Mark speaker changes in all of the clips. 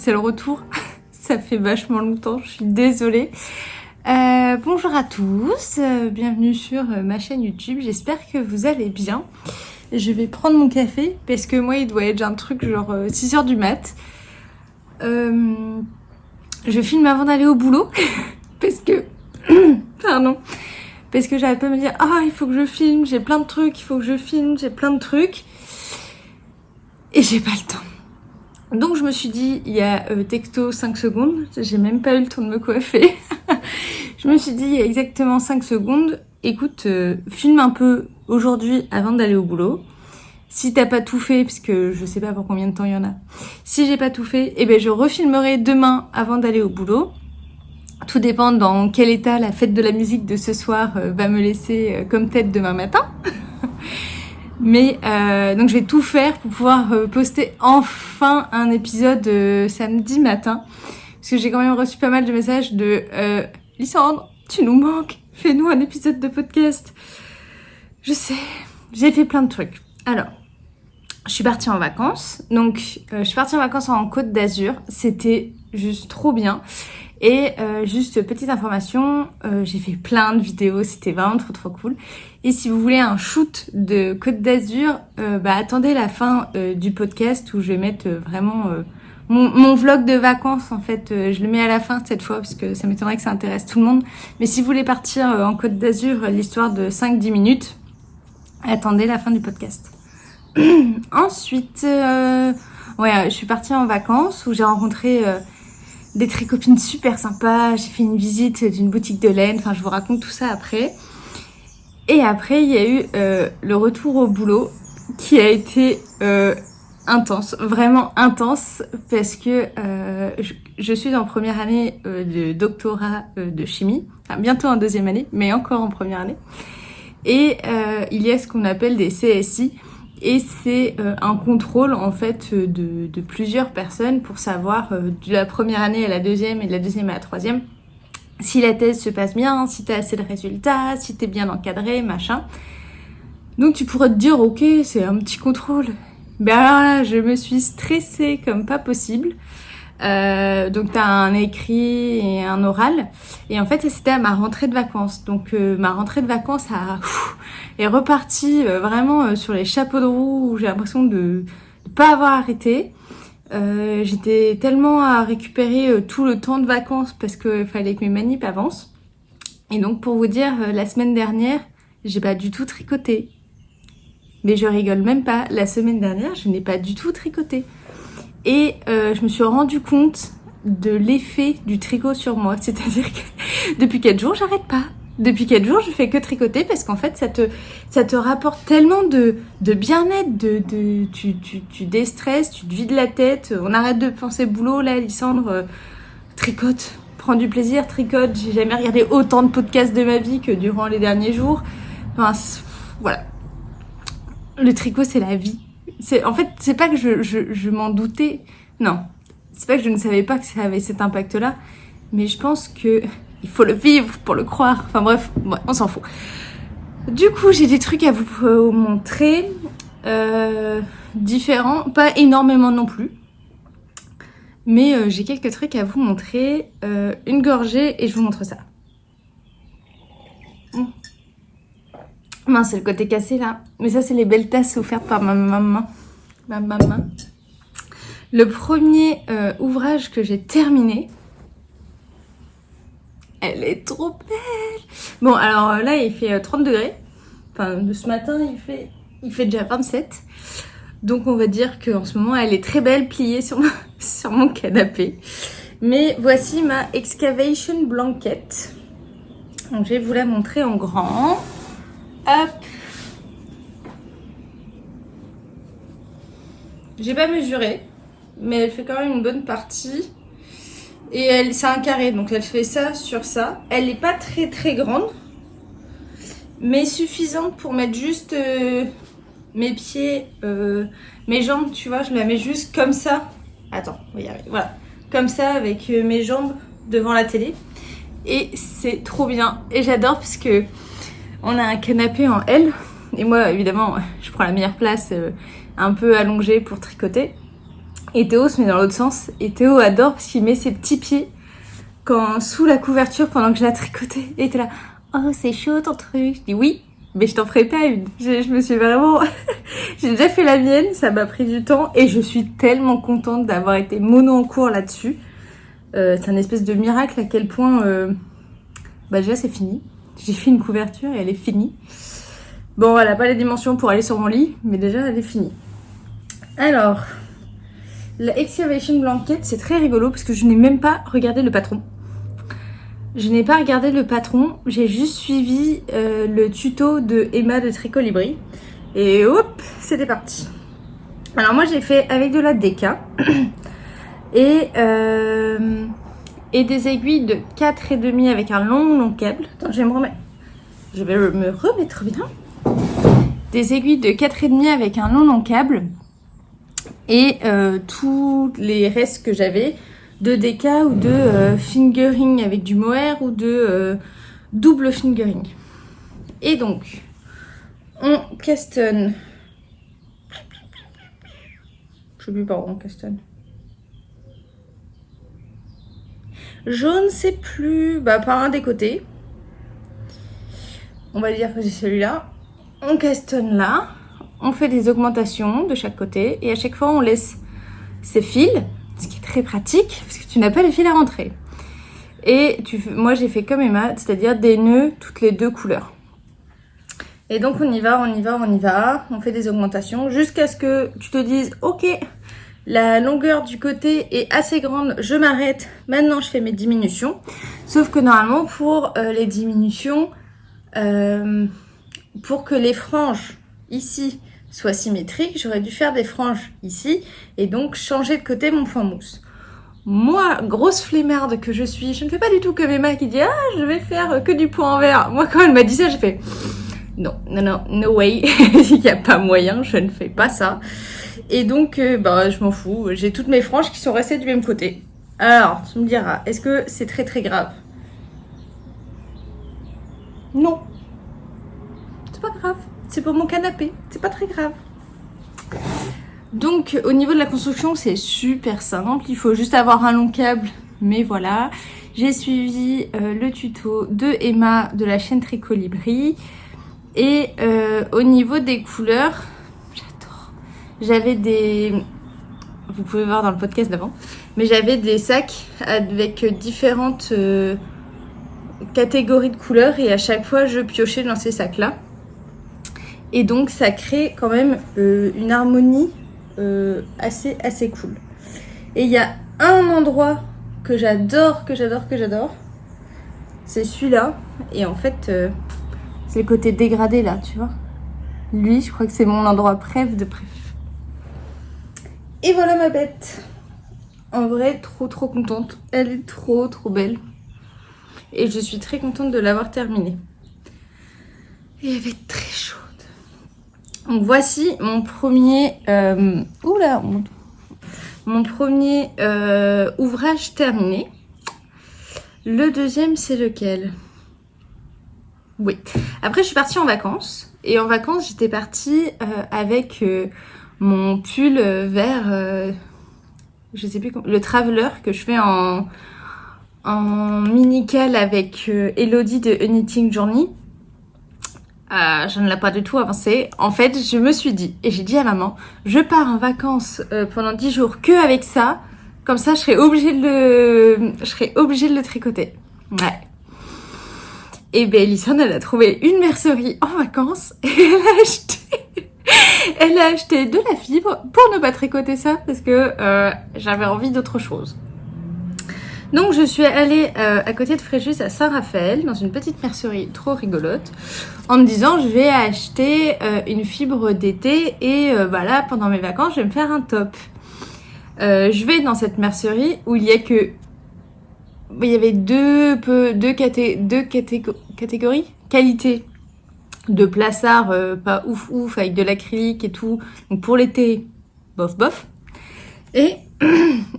Speaker 1: c'est le retour. Ça fait vachement longtemps, je suis désolée. Bonjour à tous, bienvenue sur ma chaîne YouTube, j'espère que vous allez bien. Je vais prendre mon café parce que moi il doit être un truc genre 6h du mat. Je filme avant d'aller au boulot parce que... Pardon. Parce que j'arrête pas de me dire « Ah, il faut que je filme, j'ai plein de trucs, il faut que je filme, j'ai plein de trucs. » Et j'ai pas le temps. Donc je me suis dit, il y a texto 5 secondes, j'ai même pas eu le temps de me coiffer. Je me suis dit, il y a exactement 5 secondes, écoute, filme un peu aujourd'hui avant d'aller au boulot. Si t'as pas tout fait, parce que je sais pas pour combien de temps il y en a. Si j'ai pas tout fait, eh ben je refilmerai demain avant d'aller au boulot. Tout dépend dans quel état la fête de la musique de ce soir va me laisser comme tête demain matin. Mais donc je vais tout faire pour pouvoir poster enfin un épisode samedi matin. Parce que j'ai quand même reçu pas mal de messages de Lysandre, tu nous manques, fais-nous un épisode de podcast. Je sais, j'ai fait plein de trucs. Alors, je suis partie en vacances. Donc, je suis partie en vacances en Côte d'Azur. C'était juste trop bien. Et juste petite information, j'ai fait plein de vidéos, c'était vraiment trop cool. Et si vous voulez un shoot de Côte d'Azur, attendez la fin du podcast où je vais mettre vraiment mon vlog de vacances. En fait, je le mets à la fin cette fois parce que ça m'étonnerait que ça intéresse tout le monde. Mais si vous voulez partir en Côte d'Azur, l'histoire de 5-10 minutes, attendez la fin du podcast. Ensuite, je suis partie en vacances où j'ai rencontré... des tricopines super sympas, j'ai fait une visite d'une boutique de laine, enfin je vous raconte tout ça après. Et après il y a eu le retour au boulot qui a été intense, vraiment intense parce que je suis en première année de doctorat de chimie, enfin, bientôt en deuxième année, mais encore en première année. Et il y a ce qu'on appelle des CSI. Et c'est un contrôle en fait de plusieurs personnes pour savoir de la première année à la deuxième et de la deuxième à la troisième si la thèse se passe bien, si t'as assez de résultats, si t'es bien encadré, machin. Donc tu pourrais te dire ok, c'est un petit contrôle. Ben alors là, je me suis stressée comme pas possible. Donc t'as un écrit et un oral et en fait ça c'était à ma rentrée de vacances, donc ma rentrée de vacances est repartie vraiment sur les chapeaux de roue où j'ai l'impression de pas avoir arrêté. J'étais tellement à récupérer tout le temps de vacances parce qu'il fallait que mes manips avancent. Et donc pour vous dire, la semaine dernière j'ai pas du tout tricoté, mais je rigole même pas, la semaine dernière je n'ai pas du tout tricoté. Et je me suis rendu compte de l'effet du tricot sur moi. C'est-à-dire que depuis 4 jours, j'arrête pas. Depuis 4 jours, je fais que tricoter parce qu'en fait, ça te rapporte tellement de bien-être, tu déstresses, tu te vides la tête. On arrête de penser boulot, là, Lysandre, tricote, prends du plaisir, tricote. J'ai jamais regardé autant de podcasts de ma vie que durant les derniers jours. Enfin, voilà. Le tricot, c'est la vie. En fait, c'est pas que je m'en doutais. Non, c'est pas que je ne savais pas que ça avait cet impact-là. Mais je pense que il faut le vivre pour le croire. Enfin bref, on s'en fout. Du coup, j'ai des trucs à vous montrer. Différents. Pas énormément non plus. Mais j'ai quelques trucs à vous montrer. Une gorgée et je vous montre ça. Mince, c'est le côté cassé là. Mais ça, c'est les belles tasses offertes par ma maman. Le premier ouvrage que j'ai terminé. Elle est trop belle. Bon, alors là, il fait 30 degrés. Enfin, de ce matin, il fait déjà 27. Donc, on va dire qu'en ce moment, elle est très belle pliée sur mon canapé. Mais voici ma Excavation Blanket. Donc, je vais vous la montrer en grand. Hop. J'ai pas mesuré, mais elle fait quand même une bonne partie. Et c'est un carré, donc elle fait ça sur ça. Elle est pas très grande, mais suffisante pour mettre juste mes pieds, mes jambes, tu vois. Je la mets juste comme ça. Attends, on va y arriver. Voilà, comme ça avec mes jambes devant la télé. Et c'est trop bien. Et j'adore parce que on a un canapé en L. Et moi, évidemment, je prends la meilleure place un peu allongée pour tricoter. Et Théo se met dans l'autre sens. Et Théo adore parce qu'il met ses petits pieds sous la couverture pendant que je la tricotais. Et il était là, oh c'est chaud ton truc. Je dis oui, mais je t'en ferai pas une. Je me suis vraiment... J'ai déjà fait la mienne, ça m'a pris du temps. Et je suis tellement contente d'avoir été mono en cours là-dessus. C'est un espèce de miracle à quel point... déjà c'est fini. J'ai fait une couverture et elle est finie. Bon, elle n'a pas les dimensions pour aller sur mon lit, mais déjà elle est finie. Alors, la Excavation Blanket, c'est très rigolo parce que je n'ai même pas regardé le patron. Je n'ai pas regardé le patron, j'ai juste suivi le tuto de Emma de Tricolibri. Et hop, c'était parti. Alors moi j'ai fait avec de la DK et des aiguilles de 4,5 avec un long câble. Attends, je vais me remettre bien. Des aiguilles de 4,5 avec un long câble. Et tous les restes que j'avais de DK ou de fingering avec du mohair ou de double fingering. Et donc, on castonne. Je sais plus par où on castonne. Je ne sais plus, par un des côtés. On va dire que j'ai celui-là. On castonne là. On fait des augmentations de chaque côté. Et à chaque fois, on laisse ces fils. Ce qui est très pratique, parce que tu n'as pas les fils à rentrer. Et moi, j'ai fait comme Emma, c'est-à-dire des nœuds toutes les 2 couleurs. Et donc, on y va. On fait des augmentations jusqu'à ce que tu te dises, ok, la longueur du côté est assez grande, je m'arrête. Maintenant, je fais mes diminutions. Sauf que normalement, pour les diminutions, pour que les franges ici soient symétriques, j'aurais dû faire des franges ici et donc changer de côté mon point mousse. Moi, grosse flemmarde que je suis, je ne fais pas du tout comme Emma qui dit « Ah, je vais faire que du point envers ». Moi, quand elle m'a dit ça, j'ai fait « Non, no way, il n'y a pas moyen, je ne fais pas ça ». Et donc, je m'en fous, j'ai toutes mes franges qui sont restées du même côté. Alors, tu me diras, est-ce que c'est très très grave? Non. C'est pas grave, c'est pour mon canapé, c'est pas très grave. Donc au niveau de la construction c'est super simple, il faut juste avoir un long câble, mais voilà. J'ai suivi le tuto de Emma de la chaîne Tricolibri. Et au niveau des couleurs, j'adore. J'avais des... Vous pouvez voir dans le podcast d'avant. Mais j'avais des sacs avec différentes catégories de couleurs et à chaque fois je piochais dans ces sacs-là. Et donc ça crée quand même une harmonie assez cool. Et il y a un endroit que j'adore, c'est celui-là. Et en fait, c'est le côté dégradé là, tu vois. Lui, je crois que c'est mon endroit préf de préf. Et voilà ma bête. En vrai, trop contente. Elle est trop belle. Et je suis très contente de l'avoir terminée. Et elle est très chaude. Donc voici mon premier... mon premier ouvrage terminé. Le deuxième, c'est lequel? Oui. Après, je suis partie en vacances. Et en vacances, j'étais partie avec mon pull vert... je sais plus comment... Le Traveler que je fais en mini-cal avec Elodie de A Knitting Journey. Je ne l'ai pas du tout avancé. En fait, je me suis dit, et j'ai dit à maman, je pars en vacances pendant 10 jours que avec ça. Comme ça, je serai obligée de le tricoter. Ouais. Et bien, Elissane, elle a trouvé une mercerie en vacances et elle a acheté de la fibre pour ne pas tricoter ça parce que j'avais envie d'autre chose. Donc je suis allée à côté de Fréjus à Saint-Raphaël dans une petite mercerie trop rigolote en me disant je vais acheter une fibre d'été et voilà, pendant mes vacances je vais me faire un top. Je vais dans cette mercerie où il y avait deux catégories qualité de plaçard pas ouf avec de l'acrylique et tout, donc pour l'été bof, et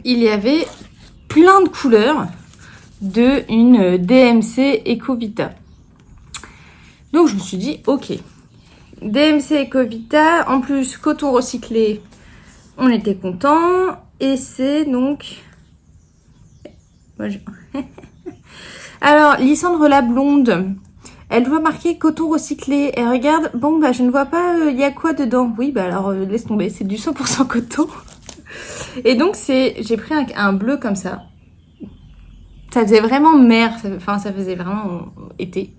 Speaker 1: il y avait plein de couleurs de une DMC Ecovita. Donc je me suis dit ok, DMC Ecovita, en plus coton recyclé, On était contents. Et c'est donc... Moi, Alors, Lysandre la blonde, elle voit marqué coton recyclé. Elle regarde, bon bah je ne vois pas, il y a quoi dedans? Oui bah alors laisse tomber, c'est du 100% coton. Et donc j'ai pris un bleu comme ça. Ça faisait vraiment mer, ça faisait vraiment été.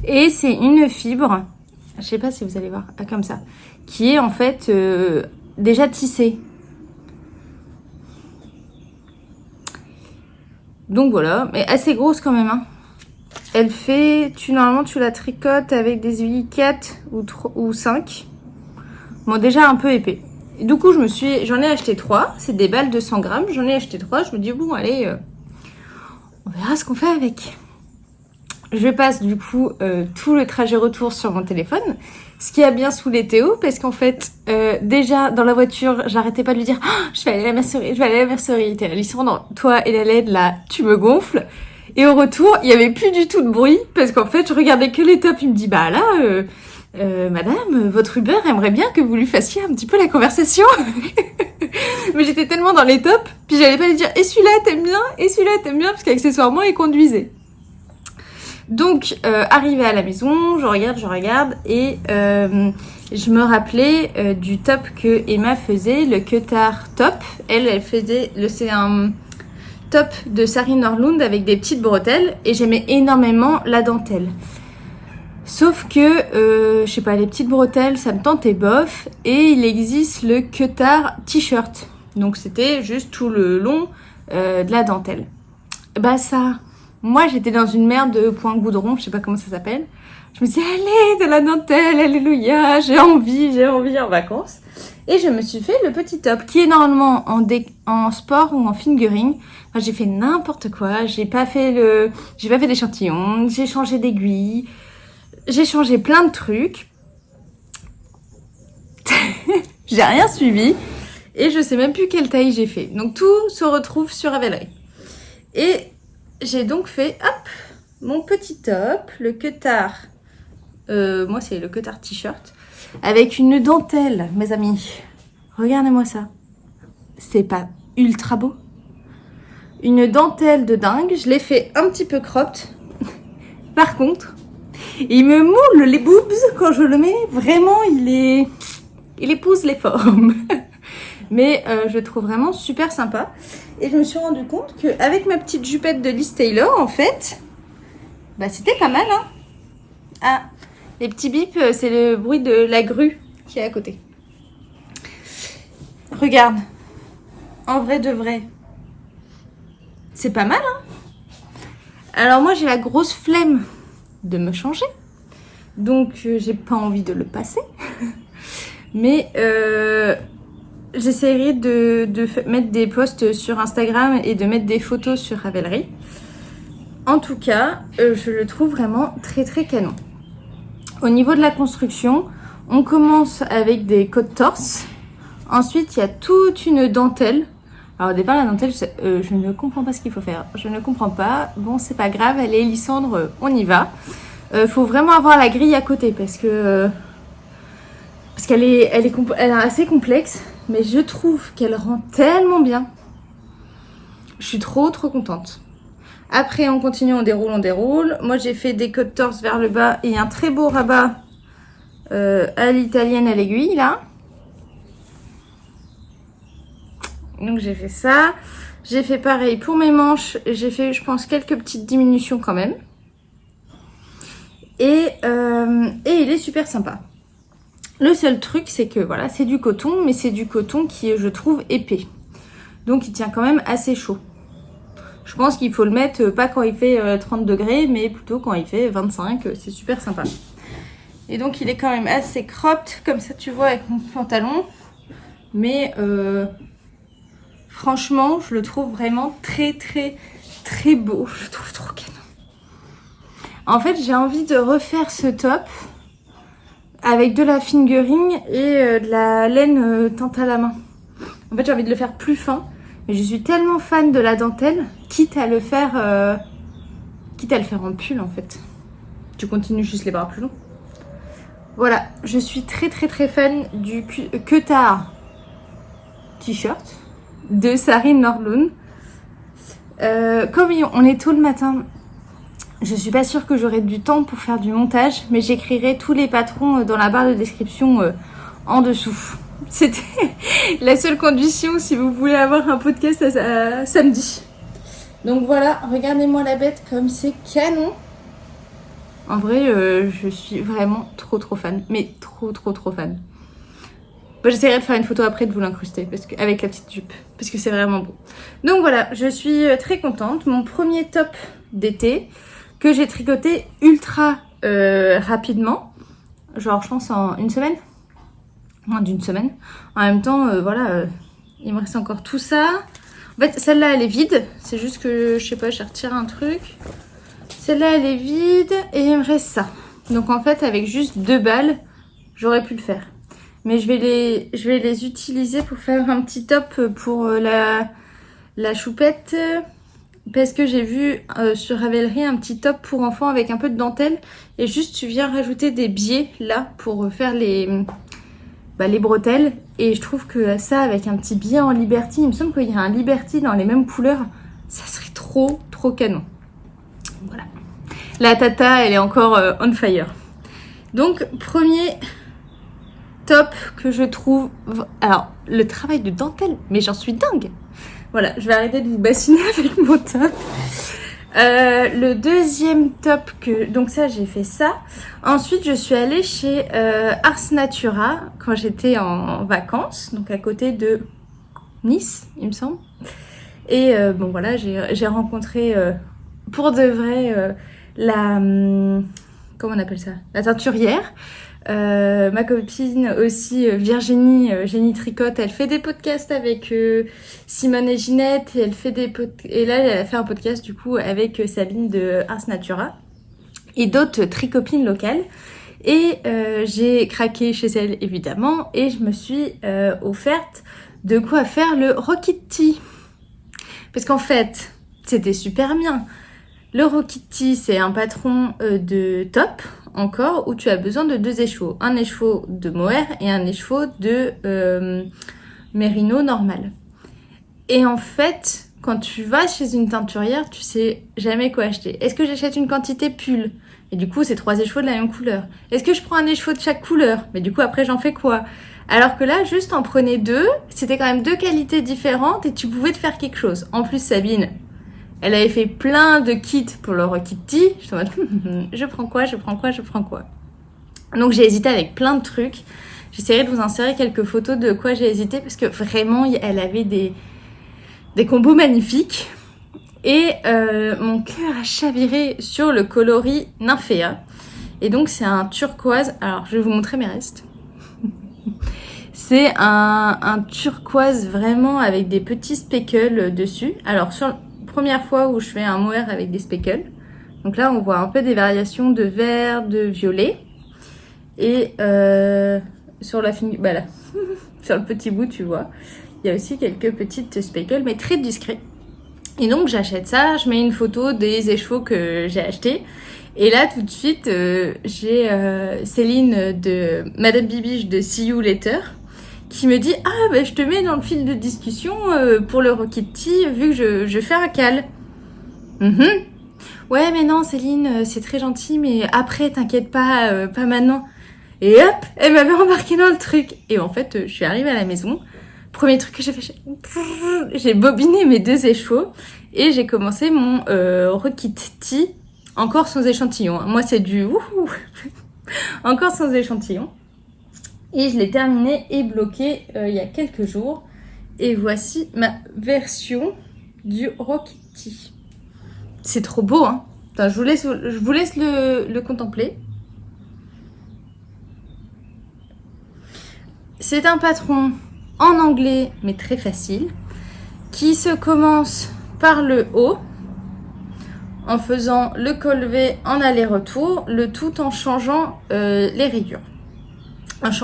Speaker 1: Et c'est une fibre, je sais pas si vous allez voir, comme ça, qui est en fait déjà tissée. Donc voilà, mais assez grosse quand même. Hein. Elle fait, normalement tu la tricotes avec des aiguilles 4 ou 5. Bon déjà un peu épais. Et du coup j'en ai acheté 3. C'est des balles de 100 grammes. J'en ai acheté 3. Je me dis bon allez, on verra ce qu'on fait avec. Je passe du coup tout le trajet retour sur mon téléphone. Ce qui a bien saoulé Théo parce qu'en fait déjà dans la voiture j'arrêtais pas de lui dire oh, je vais aller à la mercerie, je vais aller à la mercerie. T'es là, Lysandre, toi et la LED là tu me gonfles. Et au retour il y avait plus du tout de bruit parce qu'en fait je regardais que les tops. Il me dit bah là madame votre Uber aimerait bien que vous lui fassiez un petit peu la conversation. Mais j'étais tellement dans les tops puis j'allais pas lui dire et celui-là t'aimes bien et celui-là t'aimes bien parce qu'accessoirement il conduisait. Donc, arrivée à la maison, je regarde et je me rappelais du top que Emma faisait, le Cutard top. Elle faisait, c'est un top de Sari Norlund avec des petites bretelles et j'aimais énormément la dentelle. Sauf que, je sais pas, les petites bretelles, ça me tentait bof et il existe le Cutard t-shirt. Donc, c'était juste tout le long de la dentelle. Bah ça... Moi, j'étais dans une merde de point goudron, je sais pas comment ça s'appelle. Je me suis dit, allez, de la dentelle, alléluia, j'ai envie en vacances. Et je me suis fait le petit top, qui est normalement en sport ou en fingering. Enfin, j'ai fait n'importe quoi, j'ai pas fait d'échantillon, j'ai changé d'aiguille, j'ai changé plein de trucs. J'ai rien suivi. Et je sais même plus quelle taille j'ai fait. Donc, tout se retrouve sur Ravelry. Et... j'ai donc fait, hop, mon petit top, le Cutard, moi c'est le Cutard t-shirt, avec une dentelle, mes amis. Regardez-moi ça. C'est pas ultra beau? Une dentelle de dingue, je l'ai fait un petit peu cropped. Par contre, il me moule les boobs quand je le mets, vraiment il épouse les formes. Mais je le trouve vraiment super sympa. Et je me suis rendu compte qu'avec ma petite jupette de Liz Taylor, en fait, bah c'était pas mal, hein. Ah, les petits bips, c'est le bruit de la grue qui est à côté. Regarde, en vrai de vrai, c'est pas mal, hein. Alors moi, j'ai la grosse flemme de me changer. Donc, j'ai pas envie de le passer. Mais... j'essaierai de mettre des posts sur Instagram et de mettre des photos sur Ravelry. En tout cas, je le trouve vraiment très très canon. Au niveau de la construction, on commence avec des côtes torse. Ensuite, il y a toute une dentelle. Alors au départ, la dentelle, je ne comprends pas ce qu'il faut faire. Je ne comprends pas. Bon, c'est pas grave, allez Lysandre, on y va. Faut vraiment avoir la grille à côté parce qu'elle est assez complexe. Mais je trouve qu'elle rend tellement bien. Je suis trop contente. Après, on continue, on déroule. Moi, j'ai fait des côtes torse vers le bas et un très beau rabat à l'italienne à l'aiguille, là. Donc, j'ai fait ça. J'ai fait pareil pour mes manches. J'ai fait, je pense, quelques petites diminutions quand même. Et il est super sympa. Le seul truc, c'est que voilà, c'est du coton, mais c'est du coton qui est, je trouve, épais. Donc, il tient quand même assez chaud. Je pense qu'il faut le mettre, pas quand il fait 30 degrés, mais plutôt quand il fait 25. C'est super sympa. Et donc, il est quand même assez cropped, comme ça, tu vois, avec mon pantalon. Mais, franchement, je le trouve vraiment très beau. Je le trouve trop canon. En fait, j'ai envie de refaire ce top avec de la fingering et de la laine teinte à la main. En fait, j'ai envie de le faire plus fin. Mais je suis tellement fan de la dentelle, quitte à le faire en pull en fait. Tu continues juste les bras plus longs. Voilà, je suis très fan du Cutard t-shirt de Sarine Nordlund. Comme on est tôt le matin, je suis pas sûre que j'aurai du temps pour faire du montage, mais j'écrirai tous les patrons dans la barre de description en dessous. C'était la seule condition si vous voulez avoir un podcast à samedi. Donc voilà, regardez-moi la bête comme c'est canon. En vrai, je suis vraiment trop fan, mais trop fan. Bon, j'essaierai de faire une photo après de vous l'incruster avec la petite jupe, parce que c'est vraiment beau. Donc voilà, je suis très contente. Mon premier top d'été que j'ai tricoté ultra rapidement, genre je pense en une semaine, moins d'une semaine. En même temps, il me reste encore tout ça. En fait, celle-là elle est vide, c'est juste que je sais pas, j'ai retiré un truc. Celle-là elle est vide et il me reste ça. Donc en fait, avec juste 2 balles, j'aurais pu le faire. Mais je vais les utiliser pour faire un petit top pour la choupette. Parce que j'ai vu sur Ravelry un petit top pour enfants avec un peu de dentelle. Et juste tu viens rajouter des biais là pour faire les bretelles. Et je trouve que ça avec un petit biais en Liberty, il me semble qu'il y a un Liberty dans les mêmes couleurs. Ça serait trop canon. Voilà. La tata elle est encore on fire. Donc premier top que je trouve. Alors le travail de dentelle, mais j'en suis dingue. Voilà, je vais arrêter de vous bassiner avec mon top. Le deuxième top donc ça j'ai fait ça. Ensuite je suis allée chez Ars Natura quand j'étais en vacances, donc à côté de Nice il me semble. Et bon voilà, j'ai rencontré pour de vrai comment on appelle ça, la teinturière. Ma copine aussi, Virginie, Génie Tricote, elle fait des podcasts avec Simone et Ginette et et là elle a fait un podcast du coup avec Sabine de Ars Natura et d'autres tricopines locales et j'ai craqué chez elle évidemment et je me suis offerte de quoi faire le Rokitty parce qu'en fait c'était super bien. Le Rokitty c'est un patron de top encore où tu as besoin de 2 écheveaux. Un écheveau de mohair et un écheveau de mérino normal. Et en fait, quand tu vas chez une teinturière, tu sais jamais quoi acheter. Est-ce que j'achète une quantité pull? Et du coup, c'est 3 écheveaux de la même couleur. Est-ce que je prends un écheveau de chaque couleur? Mais du coup, après, j'en fais quoi? Alors que là, juste en prenais 2, c'était quand même 2 qualités différentes et tu pouvais te faire quelque chose. En plus, Sabine, elle avait fait plein de kits pour le Rokitty. Je suis en mode, je prends quoi? Donc j'ai hésité avec plein de trucs. J'essaierai de vous insérer quelques photos de quoi j'ai hésité parce que vraiment, elle avait des combos magnifiques. Et mon cœur a chaviré sur le coloris Nymphéa. Et donc c'est un turquoise. Alors je vais vous montrer mes restes. C'est un turquoise vraiment avec des petits speckles dessus. Alors sur première fois où je fais un mohair avec des speckles. Donc là, on voit un peu des variations de vert, de violet. Et sur la fin, là, sur le petit bout, tu vois, il y a aussi quelques petites speckles, mais très discrets. Et donc, j'achète ça, je mets une photo des écheveaux que j'ai achetés. Et là, tout de suite, j'ai Céline de Madame Bibiche de See You Later qui me dit « Ah, bah, je te mets dans le fil de discussion pour le Rokitty, vu que je fais un cal. Ouais, mais non, Céline, c'est très gentil, mais après, t'inquiète pas, pas maintenant. » Et hop, elle m'avait embarqué dans le truc. Et en fait, je suis arrivée à la maison. Premier truc que j'ai fait, j'ai bobiné mes 2 écheveaux et j'ai commencé mon Rokitty, encore sans échantillon. Moi, c'est du wouhou, encore sans échantillon. Et je l'ai terminé et bloqué il y a quelques jours. Et voici ma version du Rokitty. C'est trop beau, hein. Attends, je vous laisse le contempler. C'est un patron en anglais, mais très facile, qui se commence par le haut, en faisant le col V en aller-retour, le tout en changeant les rayures.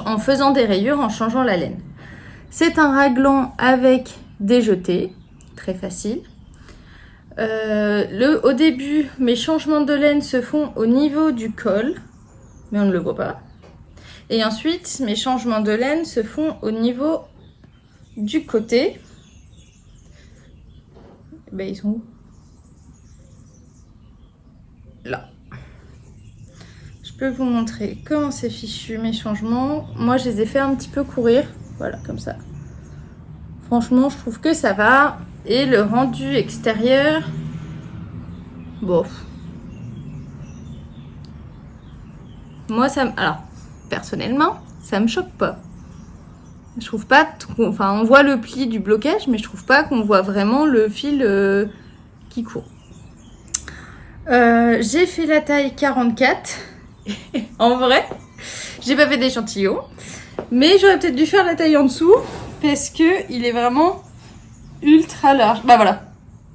Speaker 1: En faisant des rayures, en changeant la laine. C'est un raglan avec des jetés, très facile. Au début, mes changements de laine se font au niveau du col, mais on ne le voit pas. Et ensuite, mes changements de laine se font au niveau du côté. Ben, ils sont où? Là. Je peux vous montrer comment c'est fichu mes changements. Moi, je les ai fait un petit peu courir. Voilà, comme ça. Franchement, je trouve que ça va. Et le rendu extérieur, bon. Moi, alors, personnellement, ça me choque pas. Je trouve pas, enfin, on voit le pli du blocage, mais je trouve pas qu'on voit vraiment le fil qui court. J'ai fait la taille 44. En vrai, j'ai pas fait d'échantillon, mais j'aurais peut-être dû faire la taille en dessous parce que il est vraiment ultra large. Bah voilà,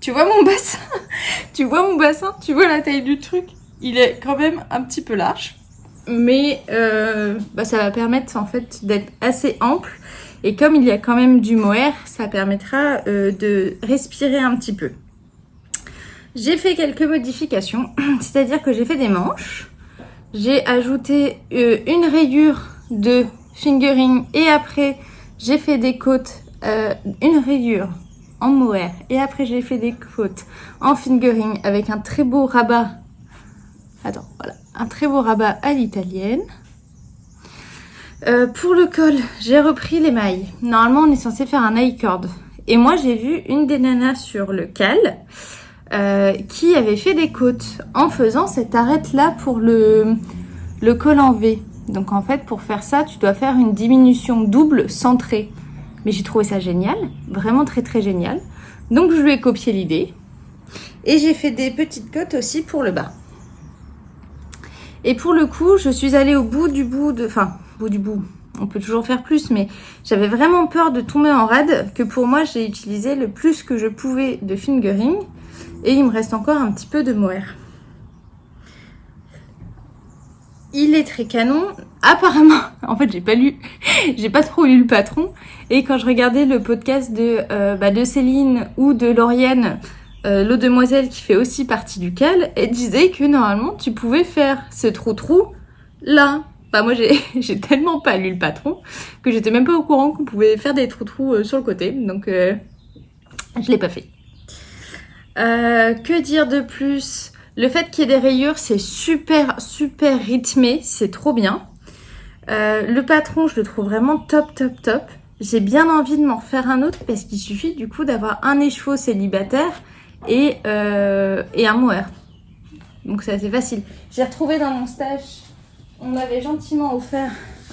Speaker 1: tu vois mon bassin, tu vois la taille du truc, il est quand même un petit peu large, mais ça va permettre en fait d'être assez ample. Et comme il y a quand même du mohair, ça permettra de respirer un petit peu. J'ai fait quelques modifications, c'est-à-dire que j'ai fait des manches. J'ai ajouté une rayure de fingering et après j'ai fait des côtes, une rayure en mohair et après j'ai fait des côtes en fingering avec un très beau rabat. Attends, voilà, un très beau rabat à l'italienne. Pour le col, j'ai repris les mailles. Normalement, on est censé faire un I-cord. Et moi, j'ai vu une des nanas sur le cal qui avait fait des côtes en faisant cette arête-là pour le col en V. Donc, en fait, pour faire ça, tu dois faire une diminution double centrée. Mais j'ai trouvé ça génial. Vraiment très, très génial. Donc, je lui ai copié l'idée. Et j'ai fait des petites côtes aussi pour le bas. Et pour le coup, je suis allée au bout du bout. On peut toujours faire plus, mais j'avais vraiment peur de tomber en rade, que pour moi, j'ai utilisé le plus que je pouvais de fingering, et il me reste encore un petit peu de mohair. Il est très canon. Apparemment, en fait, j'ai pas trop lu le patron, et quand je regardais le podcast de Céline ou de Lauriane, l'eau demoiselle qui fait aussi partie du cal, elle disait que normalement, tu pouvais faire ce trou-trou là. Bah moi j'ai tellement pas lu le patron que j'étais même pas au courant qu'on pouvait faire des trous sur le côté, donc je l'ai pas fait. Que dire de plus? Le fait qu'il y ait des rayures, c'est super rythmé, c'est trop bien. Le patron, je le trouve vraiment top. J'ai bien envie de m'en refaire un autre parce qu'il suffit du coup d'avoir un écheveau célibataire et un mohair. Donc c'est assez facile. J'ai retrouvé dans mon stash. On m'avait gentiment offert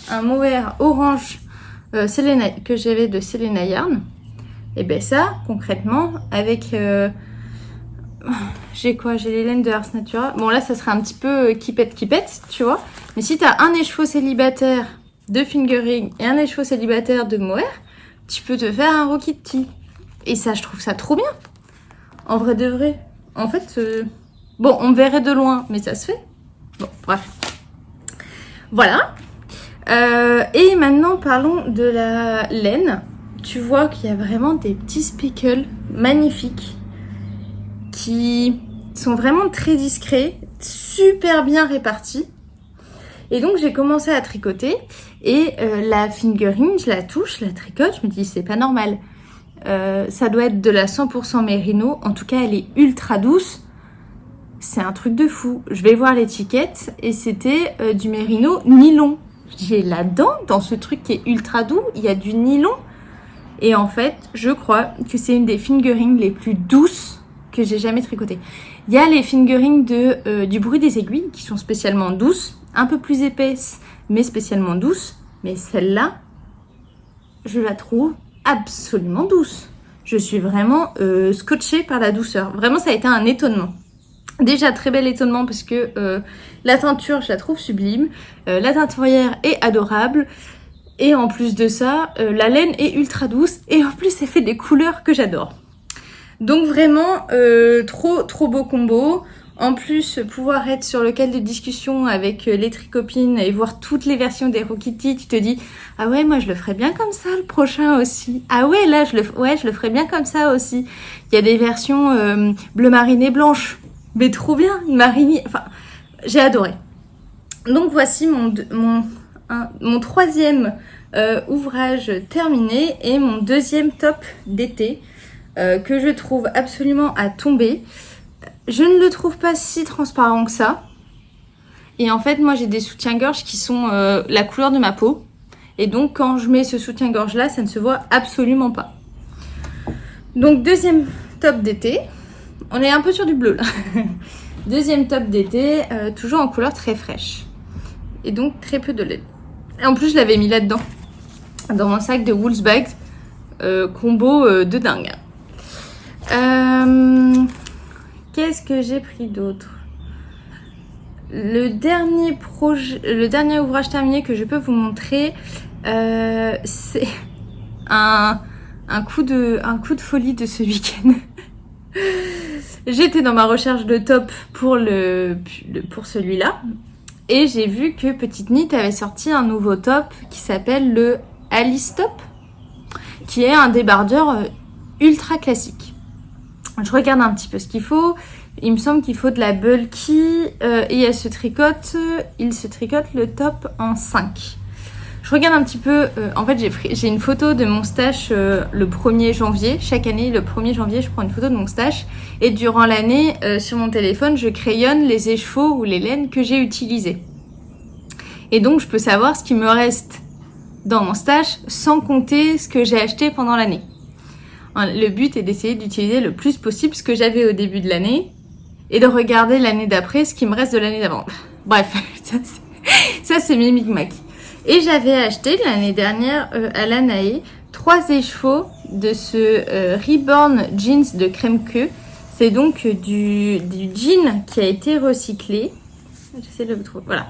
Speaker 1: un mohair orange que j'avais de Selena Yarn. Et ben ça, concrètement, avec... j'ai les laines de Ars Natura. Bon là, ça serait un petit peu kipette, tu vois. Mais si tu as un écheveau célibataire de fingering et un écheveau célibataire de mohair, tu peux te faire un Rocky Tee. Et ça, je trouve ça trop bien. En vrai de vrai. En fait, bon, on me verrait de loin, mais ça se fait. Bon, bref. Voilà. Et maintenant, parlons de la laine. Tu vois qu'il y a vraiment des petits speckles magnifiques qui sont vraiment très discrets, super bien répartis. Et donc, j'ai commencé à tricoter. Et la fingering, je la touche, je la tricote. Je me dis, c'est pas normal. Ça doit être de la 100% mérino. En tout cas, elle est ultra douce. C'est un truc de fou. Je vais voir l'étiquette et c'était du mérino nylon. J'ai là-dedans, dans ce truc qui est ultra doux, il y a du nylon. Et en fait, je crois que c'est une des fingering les plus douces que j'ai jamais tricotées. Il y a les fingering du bruit des aiguilles qui sont spécialement douces, un peu plus épaisses, mais spécialement douces. Mais celle-là, je la trouve absolument douce. Je suis vraiment scotchée par la douceur. Vraiment, ça a été un étonnement. Déjà, très bel étonnement parce que la teinture, je la trouve sublime. La teinturière est adorable. Et en plus de ça, la laine est ultra douce. Et en plus, elle fait des couleurs que j'adore. Donc vraiment, trop beau combo. En plus, pouvoir être sur le cal de discussion avec les tricopines et voir toutes les versions des Rocky Tee, tu te dis « Ah ouais, moi je le ferais bien comme ça le prochain aussi. Ah ouais, là je le ferais bien comme ça aussi. » Il y a des versions bleu marine et blanche. Mais trop bien, Marini, enfin, j'ai adoré. Donc voici mon troisième ouvrage terminé et mon deuxième top d'été que je trouve absolument à tomber. Je ne le trouve pas si transparent que ça. Et en fait, moi j'ai des soutiens-gorge qui sont la couleur de ma peau. Et donc quand je mets ce soutien-gorge là, ça ne se voit absolument pas. Donc deuxième top d'été. On est un peu sur du bleu là. Deuxième top d'été, toujours en couleur très fraîche. Et donc très peu de lait. Et en plus je l'avais mis là-dedans. Dans mon sac de Woolsbag. Combo de dingue. Qu'est-ce que j'ai pris d'autre? Le dernier ouvrage terminé que je peux vous montrer, c'est un coup de folie de ce week-end. J'étais dans ma recherche de top pour celui-là et j'ai vu que Petite Knit avait sorti un nouveau top qui s'appelle le Alice Top, qui est un débardeur ultra classique. Je regarde un petit peu ce qu'il faut. Il me semble qu'il faut de la bulky et il se tricote le top en 5. Je regarde un petit peu, en fait j'ai une photo de mon stash le 1er janvier. Chaque année, le 1er janvier, je prends une photo de mon stash. Et durant l'année, sur mon téléphone, je crayonne les échevaux ou les laines que j'ai utilisées. Et donc, je peux savoir ce qui me reste dans mon stash sans compter ce que j'ai acheté pendant l'année. Le but est d'essayer d'utiliser le plus possible ce que j'avais au début de l'année et de regarder l'année d'après ce qui me reste de l'année d'avant. Bref, ça c'est mes micmacs. Et j'avais acheté l'année dernière à l'Anaé 3 écheveaux de ce Reborn Jeans de crème queue. C'est donc du jean qui a été recyclé. J'essaie de le trouver. Voilà.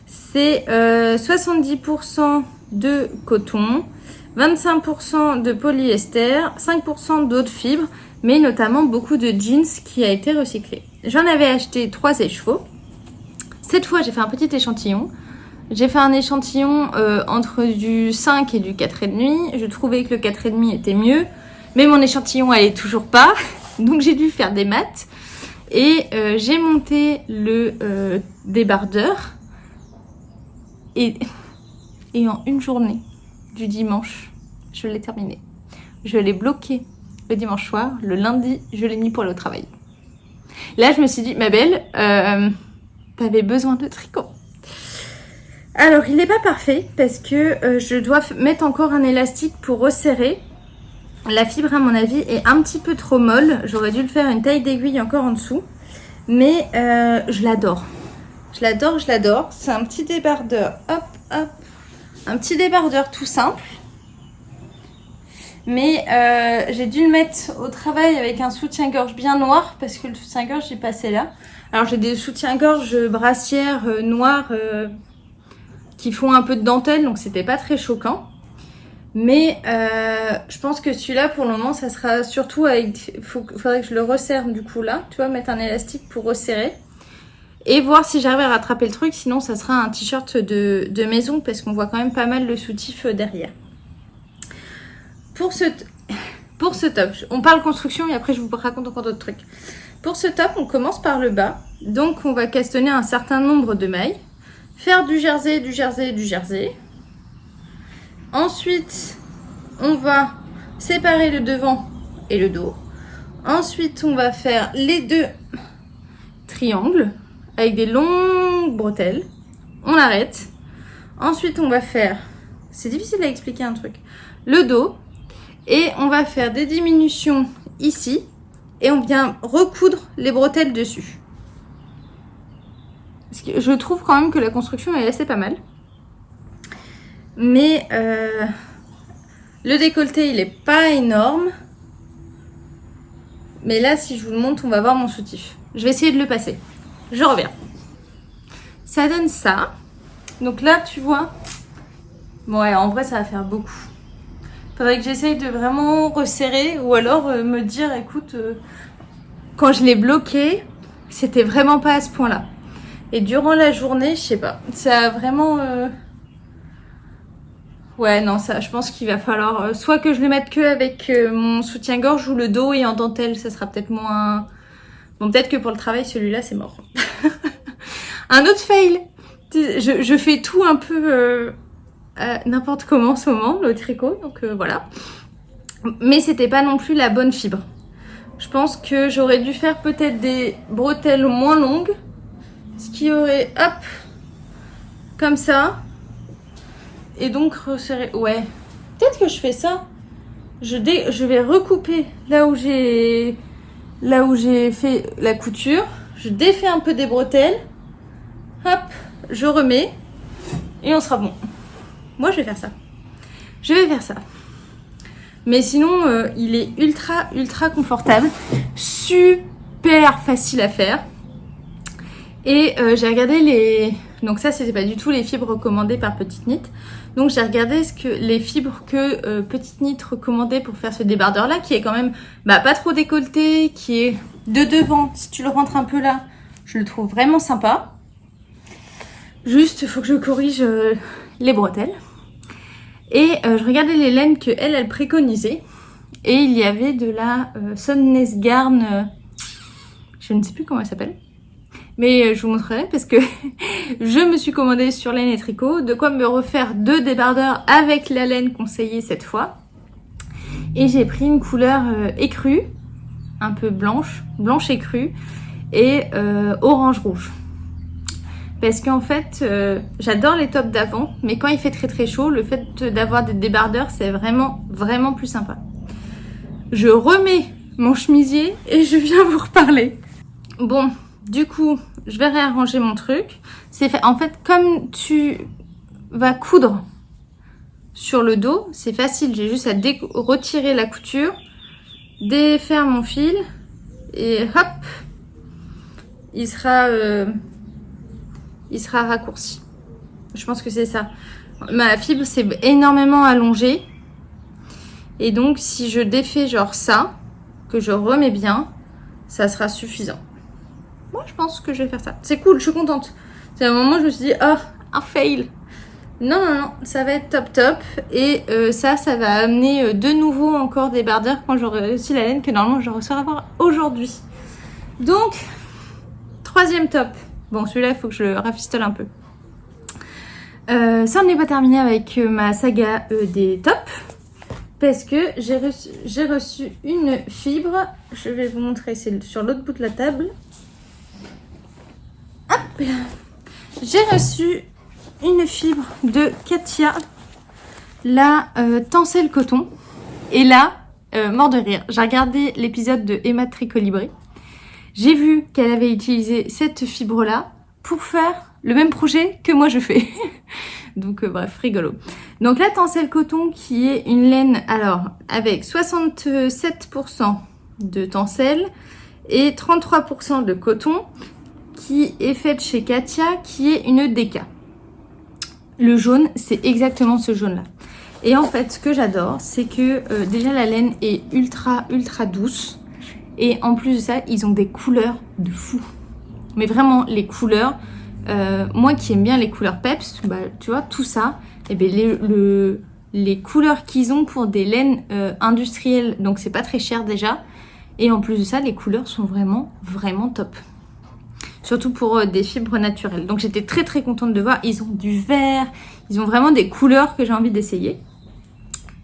Speaker 1: C'est 70% de coton, 25% de polyester, 5% d'autres fibres, mais notamment beaucoup de jeans qui a été recyclé. J'en avais acheté 3 écheveaux. Cette fois, j'ai fait un petit échantillon. J'ai fait un échantillon entre du 5 et du 4,5. Je trouvais que le 4,5 était mieux, mais mon échantillon allait toujours pas. Donc j'ai dû faire des maths. Et j'ai monté le débardeur. Et en une journée du dimanche, je l'ai terminé. Je l'ai bloqué le dimanche soir. Le lundi, je l'ai mis pour aller au travail. Là, je me suis dit, ma belle, t'avais besoin de tricot. Alors, il n'est pas parfait parce que je dois mettre encore un élastique pour resserrer. La fibre, à mon avis, est un petit peu trop molle. J'aurais dû le faire une taille d'aiguille encore en dessous. Mais je l'adore. Je l'adore, je l'adore. C'est un petit débardeur. Hop, hop. Un petit débardeur tout simple. Mais j'ai dû le mettre au travail avec un soutien-gorge bien noir parce que le soutien-gorge j'ai passé là. Alors j'ai des soutiens-gorge brassières noires qui font un peu de dentelle, donc c'était pas très choquant. Mais je pense que celui-là pour le moment ça sera surtout avec... faudrait que je le resserre du coup là, tu vois, mettre un élastique pour resserrer. Et voir si j'arrive à rattraper le truc, sinon ça sera un t-shirt de maison parce qu'on voit quand même pas mal le soutif derrière. Pour ce top, on parle construction et après je vous raconte encore d'autres trucs. Pour ce top, on commence par le bas. Donc on va castanner un certain nombre de mailles. Faire du jersey, du jersey, du jersey. Ensuite, on va séparer le devant et le dos. Ensuite, on va faire les 2 triangles avec des longues bretelles. On arrête. Ensuite, on va faire... C'est difficile à expliquer un truc. Le dos. Et on va faire des diminutions ici. Et on vient recoudre les bretelles dessus. Parce que je trouve quand même que la construction est assez pas mal. Mais le décolleté, il n'est pas énorme. Mais là, si je vous le montre, on va voir mon soutif. Je vais essayer de le passer. Je reviens. Ça donne ça. Donc là, tu vois. Ouais, en vrai, ça va faire beaucoup. Faudrait que j'essaye de vraiment resserrer ou alors me dire, écoute, quand je l'ai bloqué, c'était vraiment pas à ce point-là. Et durant la journée, je sais pas, ça a vraiment... Ouais, non, ça, je pense qu'il va falloir soit que je le mette que avec mon soutien-gorge ou le dos et en dentelle, ça sera peut-être moins... Bon, peut-être que pour le travail, celui-là, c'est mort. Un autre fail. Je fais tout un peu n'importe comment en ce moment, le tricot, donc voilà. Mais c'était pas non plus la bonne fibre. Je pense que j'aurais dû faire peut-être des bretelles moins longues, ce qui aurait, hop, comme ça, et donc resserrer, ouais, peut-être que je fais ça. Je vais recouper là où j'ai fait la couture, je défais un peu des bretelles, hop, je remets, et on sera bon. Moi, je vais faire ça. Je vais faire ça. Mais sinon, il est ultra confortable. Super facile à faire. Et j'ai regardé les... Donc ça, c'était pas du tout les fibres recommandées par Petite Knit. Donc j'ai regardé les fibres que Petite Knit recommandait pour faire ce débardeur-là, qui est quand même pas trop décolleté, qui est de devant. Si tu le rentres un peu là, je le trouve vraiment sympa. Juste, il faut que je corrige les bretelles. Et je regardais les laines qu'elle préconisait. Et il y avait de la Sonness Garn, je ne sais plus comment elle s'appelle. Mais je vous montrerai parce que je me suis commandée sur Laine et Tricot de quoi me refaire 2 débardeurs avec la laine conseillée cette fois. Et j'ai pris une couleur écrue, un peu blanche écrue et orange rouge. Parce qu'en fait, j'adore les tops d'avant, mais quand il fait très chaud, le fait d'avoir des débardeurs, c'est vraiment plus sympa. Je remets mon chemisier et je viens vous reparler. Bon, du coup, je vais réarranger mon truc. C'est fait. En fait, comme tu vas coudre sur le dos, c'est facile. J'ai juste à retirer la couture, défaire mon fil et hop, il sera raccourci. Je pense que c'est ça. Ma fibre s'est énormément allongée. Et donc, si je défais genre ça, que je remets bien, ça sera suffisant. Moi, je pense que je vais faire ça. C'est cool, je suis contente. C'est un moment où je me suis dit, oh, un fail. Non, ça va être top. Et ça va amener de nouveau encore des bardeurs quand j'aurai réussi la laine que normalement je saurai avoir aujourd'hui. Donc, 3e top. Bon, celui-là, il faut que je le rafistole un peu. Ça, on n'est pas terminé avec ma saga des tops. Parce que j'ai reçu une fibre. Je vais vous montrer, c'est sur l'autre bout de la table. Hop là. J'ai reçu une fibre de Katia, la Tencel Coton. Et là, mort de rire, j'ai regardé l'épisode de Emma Tricolibri. J'ai vu qu'elle avait utilisé cette fibre-là pour faire le même projet que moi je fais. Donc bref, rigolo. Donc la Tencel Coton qui est une laine, alors avec 67% de tencel et 33% de coton, qui est faite chez Katia, qui est une DK. Le jaune, c'est exactement ce jaune-là. Et en fait, ce que j'adore, c'est que déjà la laine est ultra douce. Et en plus de ça, ils ont des couleurs de fou. Mais vraiment, les couleurs, moi qui aime bien les couleurs peps, tu vois, tout ça, et bien les couleurs qu'ils ont pour des laines industrielles, donc c'est pas très cher déjà. Et en plus de ça, les couleurs sont vraiment top. Surtout pour des fibres naturelles. Donc j'étais très contente de voir. Ils ont du vert, ils ont vraiment des couleurs que j'ai envie d'essayer.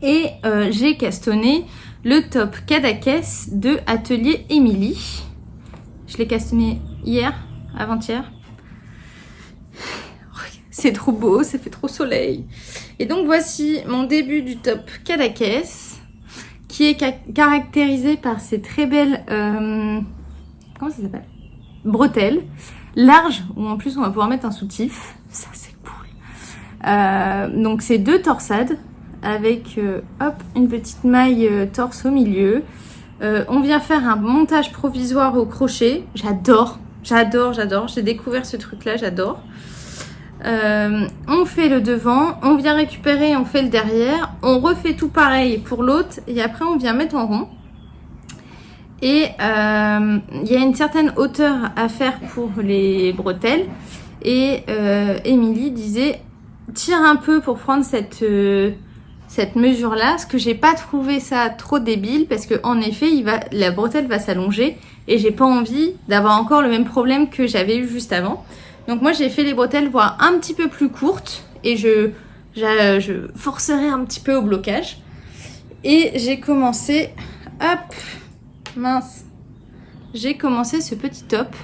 Speaker 1: Et j'ai castonné le top Cadaqués de Atelier Émilie. Je l'ai castonné hier, avant-hier. C'est trop beau, ça fait trop soleil. Et donc voici mon début du top Cadaqués, qui est caractérisé par ces très belles... comment ça s'appelle ? Bretelles larges, où en plus on va pouvoir mettre un soutif. Ça c'est cool. Donc c'est 2 torsades avec hop, une petite maille torse au milieu. On vient faire un montage provisoire au crochet. J'adore. J'ai découvert ce truc là, j'adore. On fait le devant, on vient récupérer, on fait le derrière, on refait tout pareil pour l'autre et après on vient mettre en rond. Et il y a une certaine hauteur à faire pour les bretelles et Émilie disait tire un peu pour prendre cette mesure là, parce que j'ai pas trouvé ça trop débile parce que en effet la bretelle va s'allonger et j'ai pas envie d'avoir encore le même problème que j'avais eu juste avant. Donc moi j'ai fait les bretelles voire un petit peu plus courtes et je je forcerai un petit peu au blocage. Et j'ai commencé, hop, mince, j'ai commencé ce petit top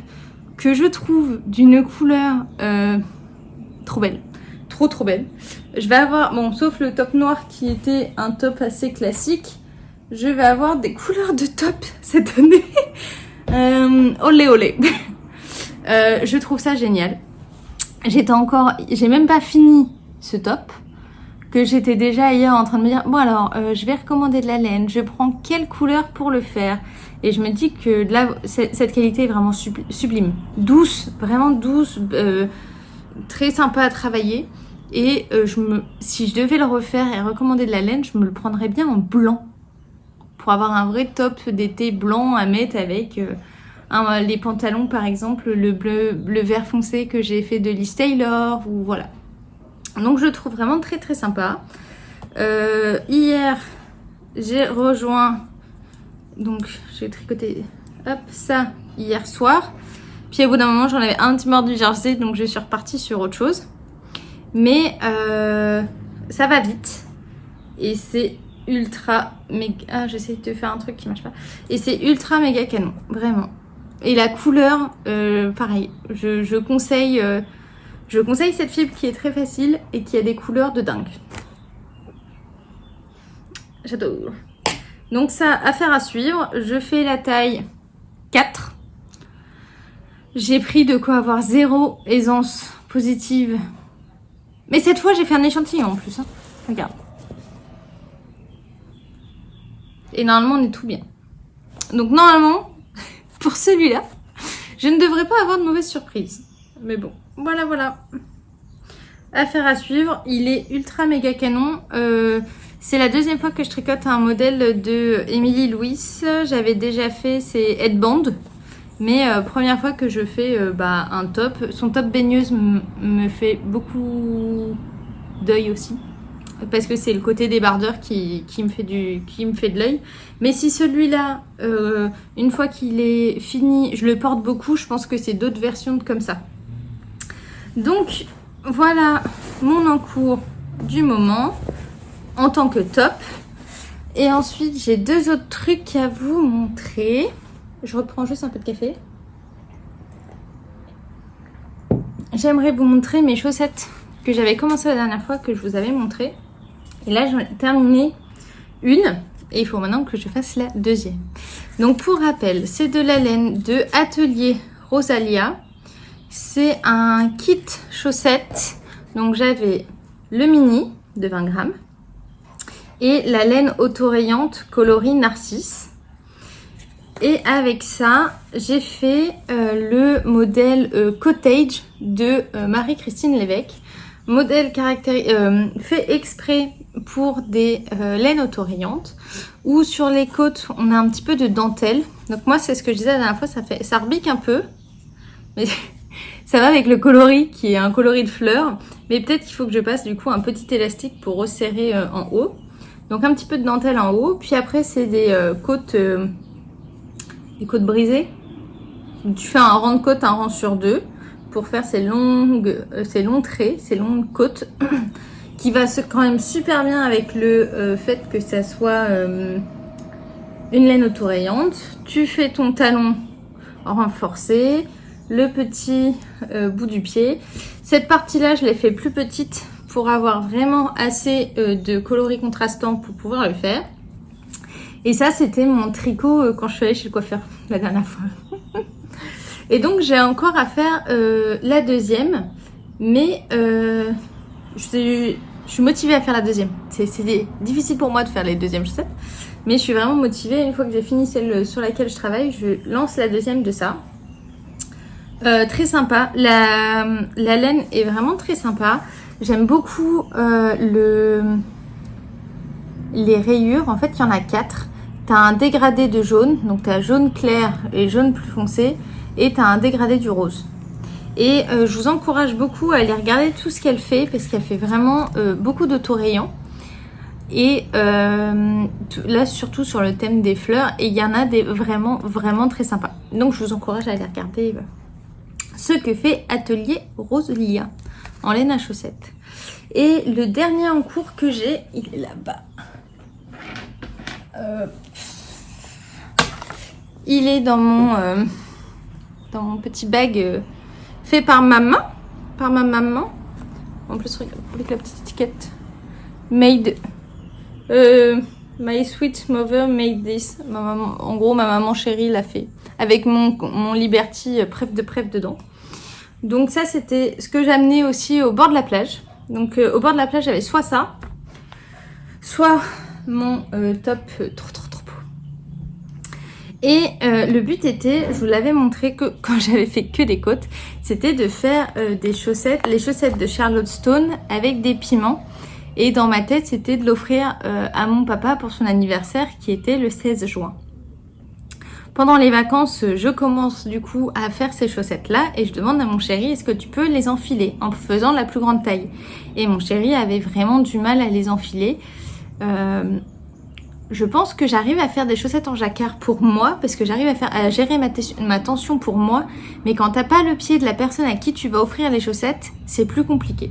Speaker 1: que je trouve d'une couleur trop belle, trop belle. Je vais avoir, bon, sauf le top noir qui était un top assez classique, je vais avoir des couleurs de top cette année. Olé olé. Je trouve ça génial. J'ai même pas fini ce top que j'étais déjà hier en train de me dire bon alors je vais recommander de la laine, je prends quelle couleur pour le faire, et je me dis que là cette qualité est vraiment sublime, douce, vraiment douce, très sympa à travailler, et si je devais le refaire et recommander de la laine, je me le prendrais bien en blanc pour avoir un vrai top d'été blanc à mettre avec les pantalons par exemple, le vert foncé que j'ai fait de Liz Taylor, ou voilà. Donc je le trouve vraiment très sympa. Hier j'ai rejoint, donc j'ai tricoté hop ça hier soir, puis au bout d'un moment j'en avais un petit mort du jersey, donc je suis repartie sur autre chose, mais ça va vite et c'est ultra méga, j'essaie de te faire un truc qui marche pas, et c'est ultra méga canon, vraiment. Et la couleur, pareil, je conseille cette fibre qui est très facile et qui a des couleurs de dingue. J'adore. Donc ça, affaire à suivre. Je fais la taille 4. J'ai pris de quoi avoir 0 aisance positive. Mais cette fois, j'ai fait un échantillon en plus. Hein. Regarde. Et normalement, on est tout bien. Donc normalement, pour celui-là, je ne devrais pas avoir de mauvaise surprise. Mais bon, voilà. Affaire à suivre. Il est ultra méga canon. C'est la deuxième fois que je tricote un modèle de Emily Louis. J'avais déjà fait ses headbands. Mais première fois que je fais un top. Son top baigneuse me fait beaucoup d'œil aussi. Parce que c'est le côté débardeur qui me fait de l'œil. Mais si celui-là, une fois qu'il est fini, je le porte beaucoup, je pense que c'est d'autres versions comme ça. Donc voilà mon encours du moment en tant que top. Et ensuite j'ai 2 autres trucs à vous montrer. Je reprends juste un peu de café. J'aimerais vous montrer mes chaussettes que j'avais commencé la dernière fois, que je vous avais montré. Et là j'en ai terminé une et il faut maintenant que je fasse la deuxième. Donc pour rappel, c'est de la laine de Atelier Rosalia. C'est un kit chaussettes. Donc j'avais le mini de 20 grammes et la laine autorayante coloris Narcisse. Et avec ça, j'ai fait le modèle Cottage de Marie-Christine Lévesque. Modèle fait exprès pour des laines autorayantes, où sur les côtes on a un petit peu de dentelle. Donc moi c'est ce que je disais la dernière fois, ça rebique un peu, mais ça va avec le coloris qui est un coloris de fleurs. Mais peut-être qu'il faut que je passe du coup un petit élastique pour resserrer en haut. Donc un petit peu de dentelle en haut, puis après c'est des côtes brisées. Donc, tu fais un rang de côte, un rang sur 2 pour faire ces longs traits, ces longues côtes qui va quand même super bien avec le fait que ça soit une laine autorayante. Tu fais ton talon renforcé, le petit bout du pied. Cette partie-là, je l'ai fait plus petite pour avoir vraiment assez de coloris contrastants pour pouvoir le faire. Et ça, c'était mon tricot quand je suis allée chez le coiffeur la dernière fois. Et donc, j'ai encore à faire la deuxième. Mais je suis motivée à faire la deuxième. C'est difficile pour moi de faire les deuxièmes chaussettes. Mais je suis vraiment motivée. Une fois que j'ai fini celle sur laquelle je travaille, je lance la deuxième de ça. Très sympa. La laine est vraiment très sympa. J'aime beaucoup les rayures. En fait, il y en a 4. Tu as un dégradé de jaune. Donc, tu as jaune clair et jaune plus foncé. Et tu as un dégradé du rose. Et je vous encourage beaucoup à aller regarder tout ce qu'elle fait. Parce qu'elle fait vraiment beaucoup d'autorayants. Et là, surtout sur le thème des fleurs. Et il y en a des vraiment très sympas. Donc, je vous encourage à aller regarder ce que fait Atelier Rosalia en laine à chaussettes. Et le dernier en cours que j'ai, il est là-bas. Il est dans mon petit bag fait par ma maman. En plus, regarde, avec la petite étiquette. Made. My sweet mother made this. Ma maman, en gros, ma maman chérie l'a fait. Avec mon Liberty Pref dedans. Donc ça, c'était ce que j'amenais aussi au bord de la plage. Donc au bord de la plage, j'avais soit ça, soit mon top trop beau. Et le but était, je vous l'avais montré que quand j'avais fait que des côtes, c'était de faire des chaussettes, les chaussettes de Charlotte Stone avec des piments. Et dans ma tête, c'était de l'offrir à mon papa pour son anniversaire qui était le 16 juin. Pendant les vacances, je commence du coup à faire ces chaussettes-là et je demande à mon chéri, est-ce que tu peux les enfiler en faisant la plus grande taille? Et mon chéri avait vraiment du mal à les enfiler. Je pense que j'arrive à faire des chaussettes en jacquard pour moi parce que j'arrive à gérer ma tension pour moi. Mais quand t'as pas le pied de la personne à qui tu vas offrir les chaussettes, c'est plus compliqué.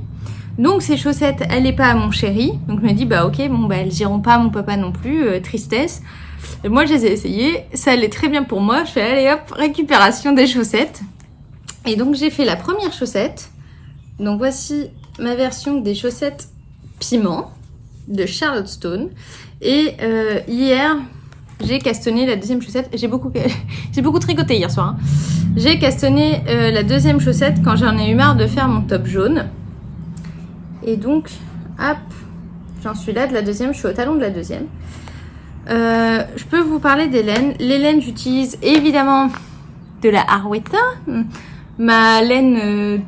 Speaker 1: Donc ces chaussettes, elle n'est pas à mon chéri. Donc je me dis, bah ok, bon bah elles iront pas à mon papa non plus, tristesse. Et moi je les ai essayées, ça allait très bien pour moi. Je fais allez hop, récupération des chaussettes. Et donc j'ai fait la première chaussette. Donc voici ma version des chaussettes piment de Charlotte Stone. Et hier, j'ai castonné la deuxième chaussette. J'ai beaucoup tricoté hier soir. Hein. J'ai castonné la deuxième chaussette quand j'en ai eu marre de faire mon top jaune. Et donc, hop, j'en suis là de la deuxième. Je suis au talon de la deuxième. Je peux vous parler des laines. Les laines, j'utilise évidemment de la Harwetta. Ma laine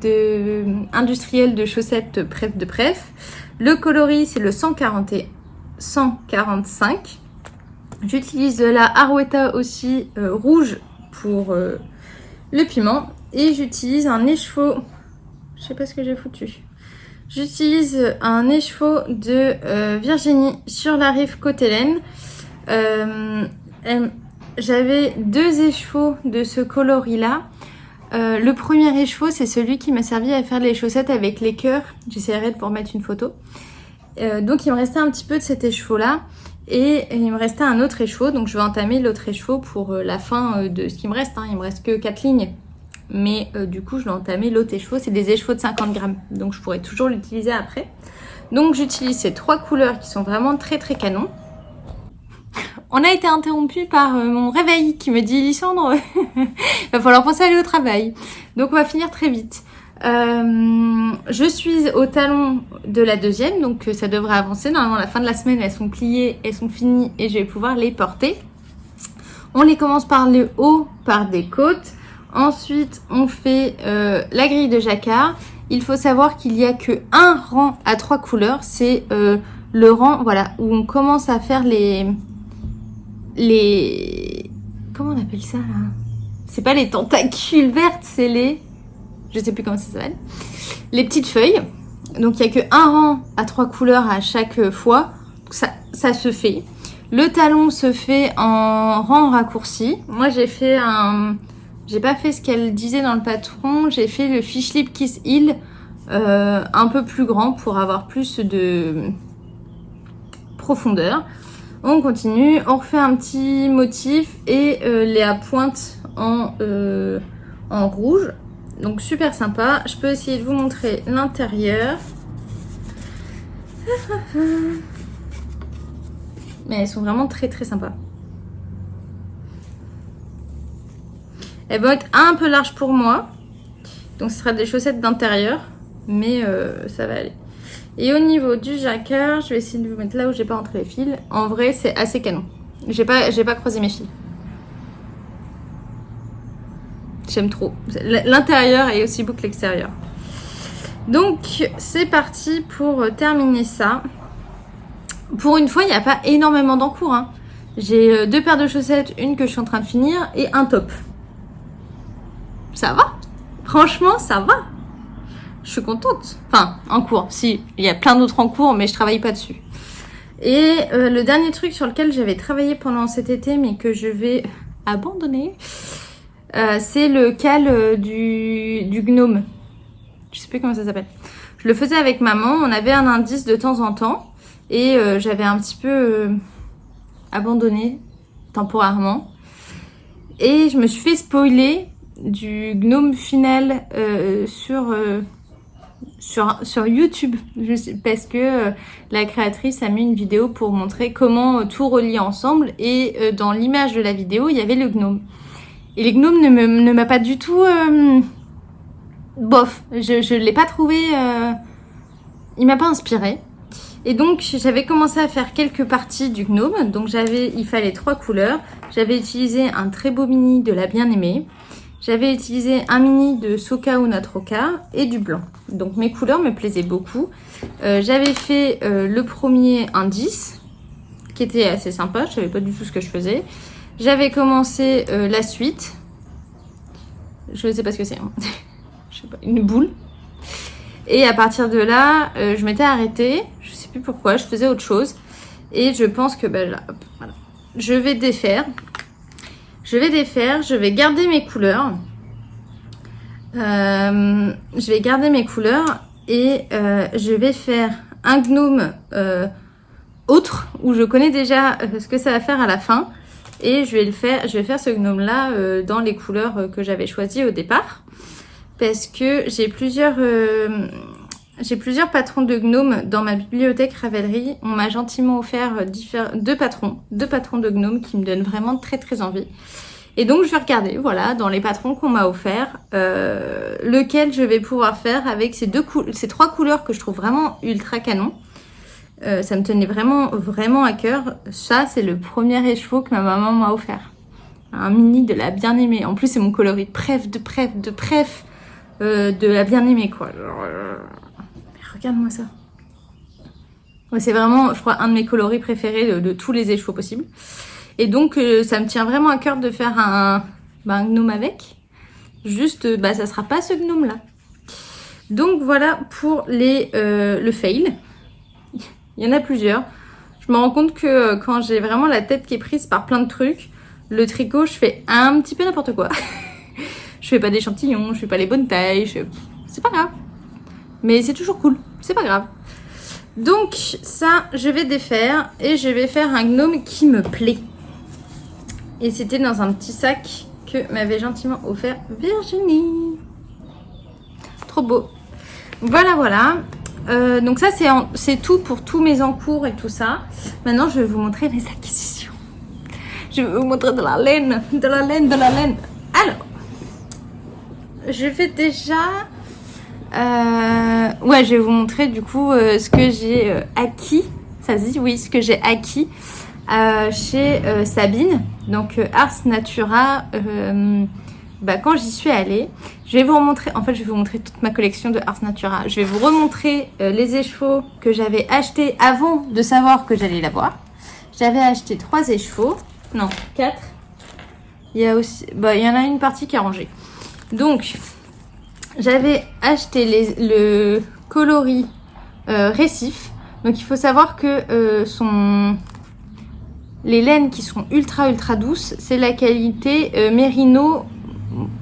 Speaker 1: industrielle de chaussettes Pref. Le coloris, c'est le 145. J'utilise de la Harwetta aussi rouge pour le piment. Et j'utilise un écheveau. Je sais pas ce que j'ai foutu. J'utilise un écheveau de Virginie sur la rive côté laine. J'avais 2 écheveaux de ce coloris-là. Le premier écheveau, c'est celui qui m'a servi à faire les chaussettes avec les cœurs. J'essaierai de vous remettre une photo. Donc il me restait un petit peu de cet écheveau-là. Et il me restait un autre écheveau. Donc je vais entamer l'autre écheveau pour la fin de ce qui me reste. Hein. Il me reste que 4 lignes. Mais du coup, je vais entamer l'autre écheveau. C'est des écheveaux de 50 grammes. Donc je pourrais toujours l'utiliser après. Donc j'utilise ces 3 couleurs qui sont vraiment très très canon. On a été interrompu par mon réveil qui me dit « Lysandre, il va falloir penser à aller au travail. » Donc on va finir très vite. Je suis au talon de la deuxième, donc ça devrait avancer. Normalement, à la fin de la semaine, elles sont pliées, elles sont finies et je vais pouvoir les porter. On les commence par le haut, par des côtes. Ensuite, on fait la grille de jacquard. Il faut savoir qu'il n'y a que un rang à 3 couleurs. C'est le rang, voilà, où on commence à faire les... Comment on appelle ça, là? C'est pas les tentacules vertes, c'est les... Je sais plus comment ça s'appelle. Les petites feuilles. Donc, il n'y a que un rang à 3 couleurs à chaque fois. Ça se fait. Le talon se fait en rang raccourci. Moi, j'ai fait un... J'ai pas fait ce qu'elle disait dans le patron. J'ai fait le Fish Lip Kiss Heel un peu plus grand pour avoir plus de profondeur. On continue. On refait un petit motif et les à pointe en rouge. Donc super sympa. Je peux essayer de vous montrer l'intérieur. Mais elles sont vraiment très très sympas. Elles vont être un peu larges pour moi. Donc ce sera des chaussettes d'intérieur. Mais ça va aller. Et au niveau du jacquard, je vais essayer de vous mettre là où j'ai pas rentré les fils. En vrai, c'est assez canon. J'ai pas croisé mes fils. J'aime trop. L'intérieur est aussi beau que l'extérieur. Donc, c'est parti pour terminer ça. Pour une fois, il n'y a pas énormément d'encours. Hein. J'ai 2 paires de chaussettes, une que je suis en train de finir et un top. Ça va. Franchement, ça va. Je suis contente. Enfin, en cours. Si, il y a plein d'autres en cours, mais je travaille pas dessus. Et le dernier truc sur lequel j'avais travaillé pendant cet été, mais que je vais abandonner, c'est le cal du gnome. Je sais plus comment ça s'appelle. Je le faisais avec maman, on avait un indice de temps en temps. Et j'avais un petit peu abandonné temporairement. Et je me suis fait spoiler du gnome final sur YouTube. Parce que la créatrice a mis une vidéo pour montrer comment tout relier ensemble. Et dans l'image de la vidéo, il y avait le gnome. Et le gnome ne m'a pas du tout... bof, je l'ai pas trouvé... il m'a pas inspiré. Et donc j'avais commencé à faire quelques parties du gnome. Donc il fallait 3 couleurs. J'avais utilisé un très beau mini de la bien-aimée. J'avais utilisé un mini de Soka ou Natroka et du blanc. Donc mes couleurs me plaisaient beaucoup. J'avais fait le premier indice qui était assez sympa. Je savais pas du tout ce que je faisais. J'avais commencé la suite. Je ne sais pas ce que c'est. Hein. Je sais pas, une boule. Et à partir de là, je m'étais arrêtée. Je sais plus pourquoi, je faisais autre chose. Et je pense que là, voilà. Je vais défaire, je vais garder mes couleurs. Je vais garder mes couleurs et je vais faire un gnome autre où je connais déjà ce que ça va faire à la fin. Et je vais faire ce gnome là dans les couleurs que j'avais choisies au départ. Parce que j'ai plusieurs patrons de gnomes dans ma bibliothèque Ravelry. On m'a gentiment offert deux patrons de gnomes qui me donnent vraiment très très envie. Et donc je vais regarder, voilà, dans les patrons qu'on m'a offert, lequel je vais pouvoir faire avec ces 3 couleurs que je trouve vraiment ultra canon. Ça me tenait vraiment à cœur. Ça, c'est le premier écheveau que ma maman m'a offert. Un mini de la bien-aimée. En plus, c'est mon coloris de la bien-aimée, quoi. Regarde-moi ça. Ouais, c'est vraiment, je crois, un de mes coloris préférés de tous les écheveaux possibles. Et donc, ça me tient vraiment à cœur de faire un gnome avec. Juste, ça sera pas ce gnome-là. Donc, voilà pour le fail. Il y en a plusieurs. Je me rends compte que quand j'ai vraiment la tête qui est prise par plein de trucs, le tricot, je fais un petit peu n'importe quoi. Je fais pas d'échantillons, je fais pas les bonnes tailles, c'est pas grave. Mais c'est toujours cool, c'est pas grave. Donc ça, je vais défaire et je vais faire un gnome qui me plaît. Et c'était dans un petit sac que m'avait gentiment offert Virginie. Trop beau. Voilà. Donc ça, c'est tout pour tous mes encours et tout ça. Maintenant, je vais vous montrer mes acquisitions. Je vais vous montrer de la laine. Alors, je vais déjà... je vais vous montrer du coup ce que j'ai acquis. Ça se dit, oui, ce que j'ai acquis chez Sabine. Donc Ars Natura, quand j'y suis allée. Je vais vous remontrer, en fait je vais vous montrer toute ma collection de Ars Natura. Je vais vous remontrer les écheveaux que j'avais achetés avant de savoir que j'allais l'avoir. J'avais acheté 3 écheveaux. Non, 4. Il y a aussi, il y en a une partie qui est rangée. Donc, j'avais acheté le coloris récif. Donc, il faut savoir que les laines qui sont ultra douces, c'est la qualité Merino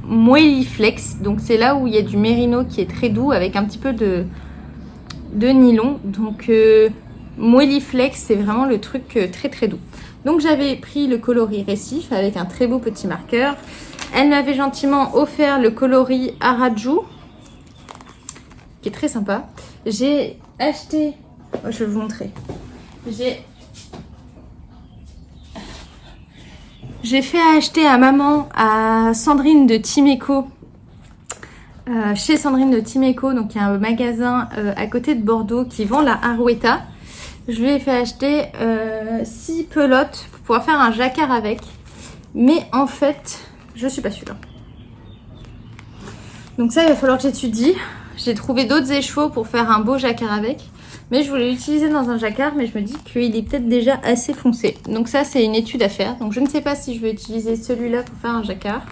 Speaker 1: Moelliflex. Donc, c'est là où il y a du mérino qui est très doux avec un petit peu de nylon. Donc, Moelliflex, c'est vraiment le truc très doux. Donc j'avais pris le coloris récif avec un très beau petit marqueur. Elle m'avait gentiment offert le coloris Araju, qui est très sympa. J'ai acheté... je vais vous montrer. J'ai fait acheter à maman, à Sandrine de Timeco, chez Sandrine de Timeco, donc il y a un magasin à côté de Bordeaux qui vend la Arouetta. Je lui ai fait acheter 6 pelotes pour pouvoir faire un jacquard avec. Mais en fait, je suis pas sûre. Donc ça, il va falloir que j'étudie. J'ai trouvé d'autres écheveaux pour faire un beau jacquard avec. Mais je voulais l'utiliser dans un jacquard, mais je me dis qu'il est peut-être déjà assez foncé. Donc ça, c'est une étude à faire. Donc je ne sais pas si je vais utiliser celui-là pour faire un jacquard.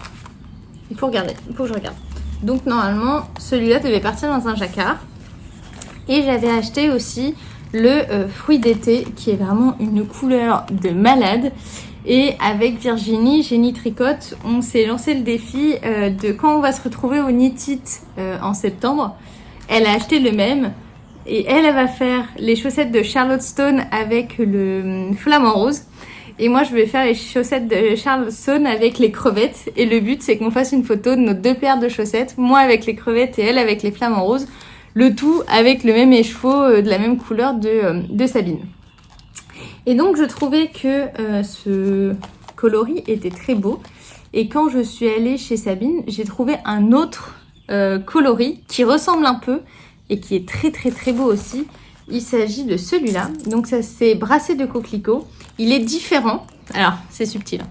Speaker 1: Il faut regarder, il faut que je regarde. Donc normalement, celui-là devait partir dans un jacquard. Et j'avais acheté aussi le fruit d'été qui est vraiment une couleur de malade. Et avec Virginie, Génie Tricote, on s'est lancé le défi de quand on va se retrouver au Knit It en septembre, elle a acheté le même. Et elle va faire les chaussettes de Charlotte Stone avec le flamant rose. Et moi, je vais faire les chaussettes de Charlotte Stone avec les crevettes. Et le but, c'est qu'on fasse une photo de nos 2 paires de chaussettes. Moi avec les crevettes et elle avec les flamants roses. Le tout avec le même écheveau de la même couleur de Sabine. Et donc, je trouvais que ce coloris était très beau. Et quand je suis allée chez Sabine, j'ai trouvé un autre coloris qui ressemble un peu et qui est très très très beau aussi. Il s'agit de celui-là. Donc ça, c'est brassé de coquelicot. Il est différent. Alors, c'est subtil.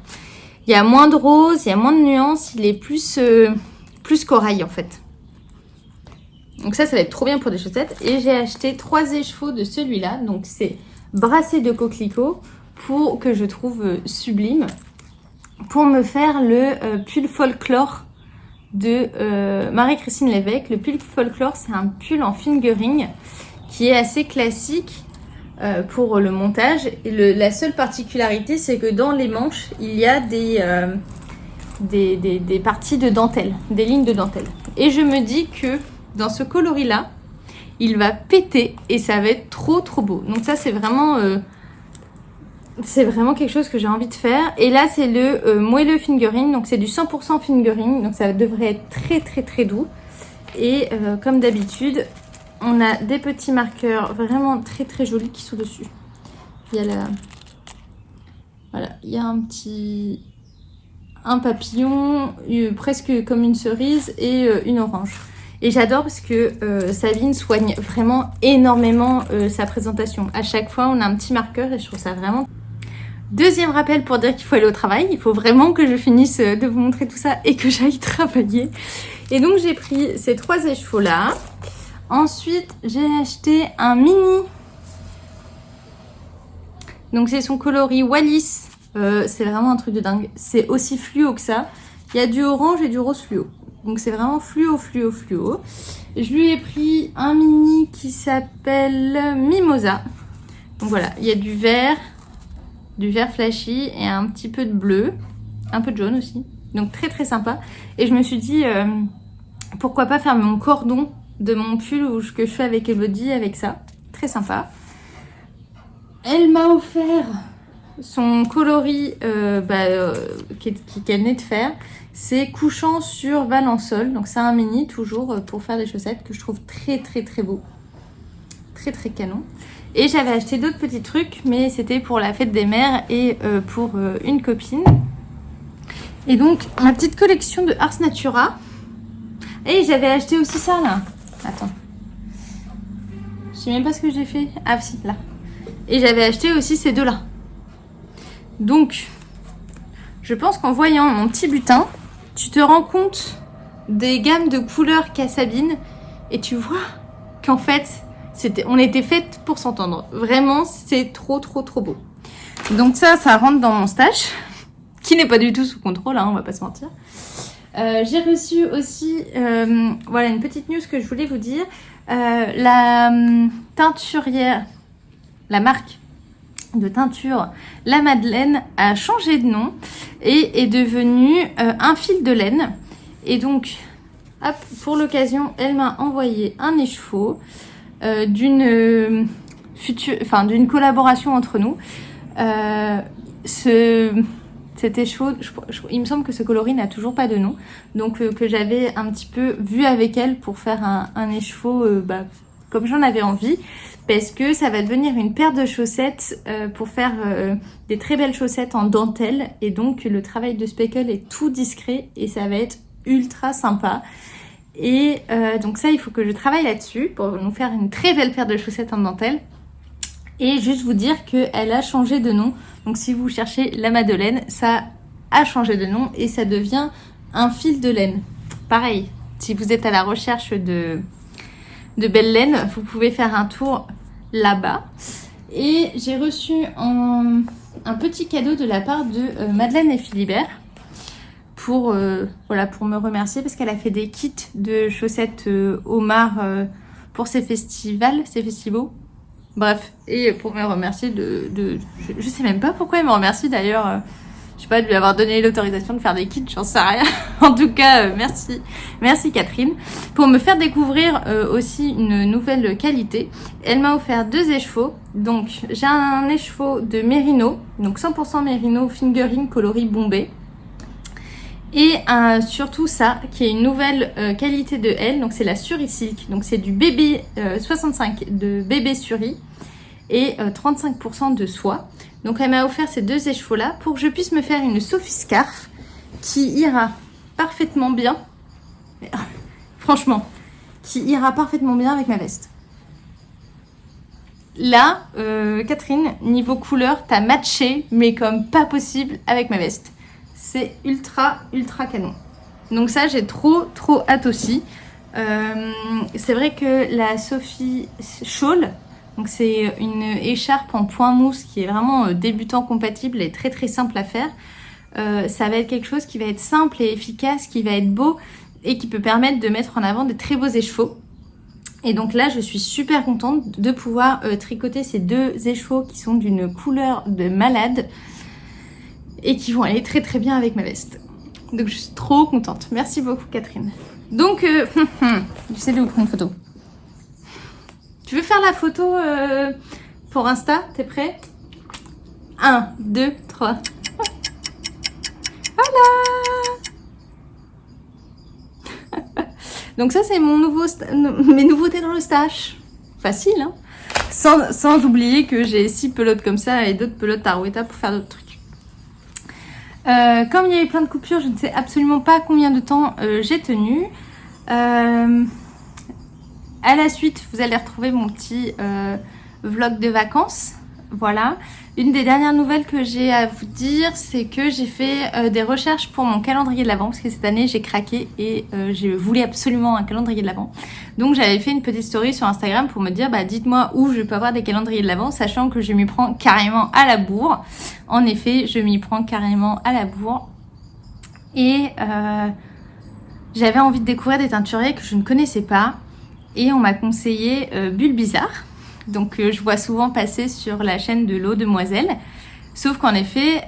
Speaker 1: Il y a moins de rose, il y a moins de nuances. Il est plus corail en fait. Donc ça va être trop bien pour des chaussettes. Et j'ai acheté 3 écheveaux de celui-là. Donc c'est brassé de coquelicot pour que je trouve sublime. Pour me faire le pull folklore de Marie-Christine Lévesque. Le pull folklore, c'est un pull en fingering qui est assez classique pour le montage. Et la seule particularité, c'est que dans les manches, il y a des parties de dentelle, des lignes de dentelle. Et je me dis que dans ce coloris-là, il va péter et ça va être trop trop beau. Donc ça, c'est vraiment quelque chose que j'ai envie de faire. Et là, c'est le moelleux fingering. Donc c'est du 100% fingering. Donc ça devrait être très très très doux. Et comme d'habitude, on a des petits marqueurs vraiment très très jolis qui sont dessus. Il y a voilà, il y a un papillon, presque comme une cerise et une orange. Et j'adore parce que Sabine soigne vraiment énormément sa présentation. À chaque fois, on a un petit marqueur et je trouve ça vraiment... Deuxième rappel pour dire qu'il faut aller au travail. Il faut vraiment que je finisse de vous montrer tout ça et que j'aille travailler. Et donc, j'ai pris ces 3 écheveaux-là. Ensuite, j'ai acheté un mini. Donc, c'est son coloris Wallis. C'est vraiment un truc de dingue. C'est aussi fluo que ça. Il y a du orange et du rose fluo. Donc, c'est vraiment fluo, fluo, fluo. Je lui ai pris un mini qui s'appelle Mimosa. Donc, voilà. Il y a du vert flashy et un petit peu de bleu. Un peu de jaune aussi. Donc, très, très sympa. Et je me suis dit, pourquoi pas faire mon cordon de mon pull ou ce que je fais avec Elodie avec ça. Très sympa. Elle m'a offert son coloris qu'elle venait de faire. C'est couchant sur Valençol. Donc c'est un mini toujours pour faire des chaussettes que je trouve très très très beau. Très très canon. Et j'avais acheté d'autres petits trucs, mais c'était pour la fête des mères et pour une copine. Et donc ma petite collection de Ars Natura. Et j'avais acheté aussi ça là. Attends. Je sais même pas ce que j'ai fait. Ah si, là. Et j'avais acheté aussi ces 2-là. Donc, je pense qu'en voyant mon petit butin, tu te rends compte des gammes de couleurs qu'a Sabine. Et tu vois qu'en fait, on était faites pour s'entendre. Vraiment, c'est trop, trop, trop beau. Donc ça rentre dans mon stash, qui n'est pas du tout sous contrôle, hein, on va pas se mentir. J'ai reçu aussi voilà une petite news que je voulais vous dire. La teinturière, la marque de teinture La Madeleine a changé de nom et est devenue un fil de laine. Et donc, hop, pour l'occasion, elle m'a envoyé un écheveau d'une collaboration entre nous. Cet écheveau, il me semble que ce coloris n'a toujours pas de nom, donc que j'avais un petit peu vu avec elle pour faire un écheveau comme j'en avais envie, parce que ça va devenir une paire de chaussettes pour faire des très belles chaussettes en dentelle, et donc le travail de speckle est tout discret et ça va être ultra sympa. Et donc ça, il faut que je travaille là-dessus pour nous faire une très belle paire de chaussettes en dentelle. Et juste vous dire qu'elle a changé de nom. Donc si vous cherchez La Madeleine, ça a changé de nom et ça devient un fil de laine. Pareil, si vous êtes à la recherche de belle laine, vous pouvez faire un tour là-bas. Et j'ai reçu un petit cadeau de la part de Madeleine et Philibert pour me remercier parce qu'elle a fait des kits de chaussettes homard pour ses festivals, ses festivals. Bref, et pour me remercier je sais même pas pourquoi elle me remercie d'ailleurs. Je sais pas, de lui avoir donné l'autorisation de faire des kits, j'en sais rien. En tout cas, merci Catherine. Pour me faire découvrir aussi une nouvelle qualité, elle m'a offert 2 écheveaux. Donc j'ai un écheveau de Mérino, donc 100% Mérino fingering coloris bombé. Et surtout ça, qui est une nouvelle qualité de elle, donc c'est la Suri Silk, donc c'est du bébé 65 de bébé Suri et 35% de soie. Donc elle m'a offert ces 2 écheveaux là pour que je puisse me faire une Sophie Scarf qui ira parfaitement bien, franchement, qui ira parfaitement bien avec ma veste. Là, Catherine, niveau couleur, t'as matché, mais comme pas possible avec ma veste. C'est ultra canon. Donc ça, j'ai trop hâte aussi. C'est vrai que la Sophie Shawl, donc c'est une écharpe en point mousse qui est vraiment débutant compatible et très simple à faire. Ça va être quelque chose qui va être simple et efficace, qui va être beau et qui peut permettre de mettre en avant de très beaux écheveaux. Et donc là, je suis super contente de pouvoir tricoter ces 2 écheveaux qui sont d'une couleur de malade et qui vont aller très bien avec ma veste. Donc je suis trop contente. Merci beaucoup Catherine. Donc, j'essaie de vous prendre une photo. Tu veux faire la photo pour Insta? T'es prêt? 1, 2, 3. Voilà. Donc ça c'est mes nouveautés dans le stash. Facile, hein? Sans oublier que j'ai 6 pelotes comme ça et d'autres pelotes Arouetta pour faire d'autres trucs. Comme il y avait plein de coupures, je ne sais absolument pas combien de temps j'ai tenu. À la suite, vous allez retrouver mon petit vlog de vacances. Voilà. Une des dernières nouvelles que j'ai à vous dire, c'est que j'ai fait des recherches pour mon calendrier de l'Avent, parce que cette année j'ai craqué et je voulais absolument un calendrier de l'Avent. Donc j'avais fait une petite story sur Instagram pour me dire, bah dites-moi où je peux avoir des calendriers de l'Avent, sachant que je m'y prends carrément à la bourre. En effet, je m'y prends carrément à la bourre. Et j'avais envie de découvrir des teinturiers que je ne connaissais pas. Et on m'a conseillé Bulle Bizarre. Donc je vois souvent passer sur la chaîne de l'eau demoiselle. Sauf qu'en effet,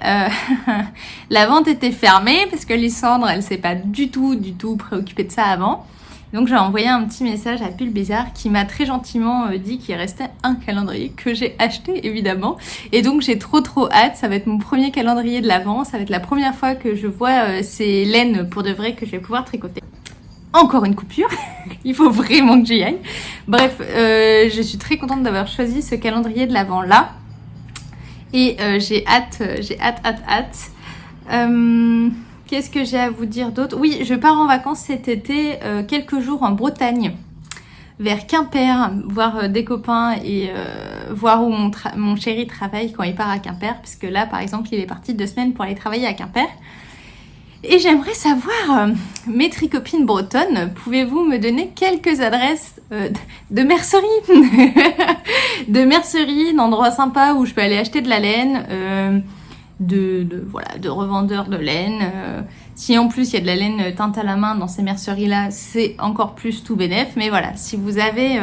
Speaker 1: la vente était fermée parce que Lysandre, elle s'est pas du tout préoccupée de ça avant. Donc j'ai envoyé un petit message à Bulle Bizarre qui m'a très gentiment dit qu'il restait un calendrier que j'ai acheté évidemment. Et donc j'ai trop hâte, ça va être mon premier calendrier de l'Avent. Ça va être la première fois que je vois ces laines pour de vrai que je vais pouvoir tricoter. Encore une coupure, il faut vraiment que j'y aille. Bref, je suis très contente d'avoir choisi ce calendrier de l'Avent là. Et j'ai hâte. Qu'est-ce que j'ai à vous dire d'autre? Oui, je pars en vacances cet été, quelques jours en Bretagne, vers Quimper, voir des copains et voir où mon chéri travaille quand il part à Quimper. Parce que là, par exemple, il est parti 2 semaines pour aller travailler à Quimper. Et j'aimerais savoir, mes tricopines bretonnes, pouvez-vous me donner quelques adresses de mercerie de mercerie, d'endroits sympas où je peux aller acheter de la laine, de revendeurs de laine. Si en plus il y a de la laine teinte à la main dans ces merceries-là, c'est encore plus tout bénef. Mais voilà, si vous avez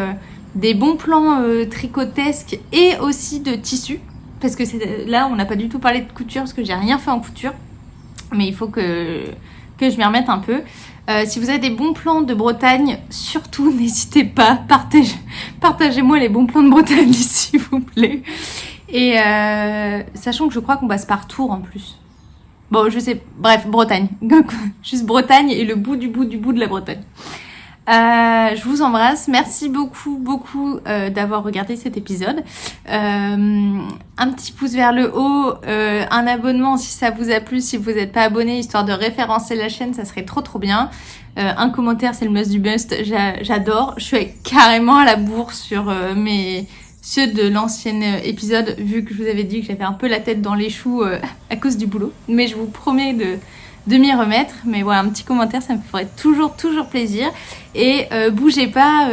Speaker 1: des bons plans tricotesques et aussi de tissu, parce que là on n'a pas du tout parlé de couture parce que j'ai rien fait en couture. Mais il faut que je m'y remette un peu. Si vous avez des bons plans de Bretagne, surtout n'hésitez pas, partagez-moi les bons plans de Bretagne s'il vous plaît. Et sachant que je crois qu'on passe par Tours en plus. Bon, je sais, bref, Bretagne. Juste Bretagne et le bout de la Bretagne. Je vous embrasse. Merci beaucoup d'avoir regardé cet épisode. Un petit pouce vers le haut, un abonnement si ça vous a plu, si vous n'êtes pas abonné, histoire de référencer la chaîne, ça serait trop bien. Un commentaire, c'est le must du must. J'adore. Je suis carrément à la bourre sur ceux de l'ancien épisode, vu que je vous avais dit que j'avais un peu la tête dans les choux à cause du boulot. Mais je vous promets de m'y remettre. Mais voilà, un petit commentaire, ça me ferait toujours plaisir. Et bougez pas,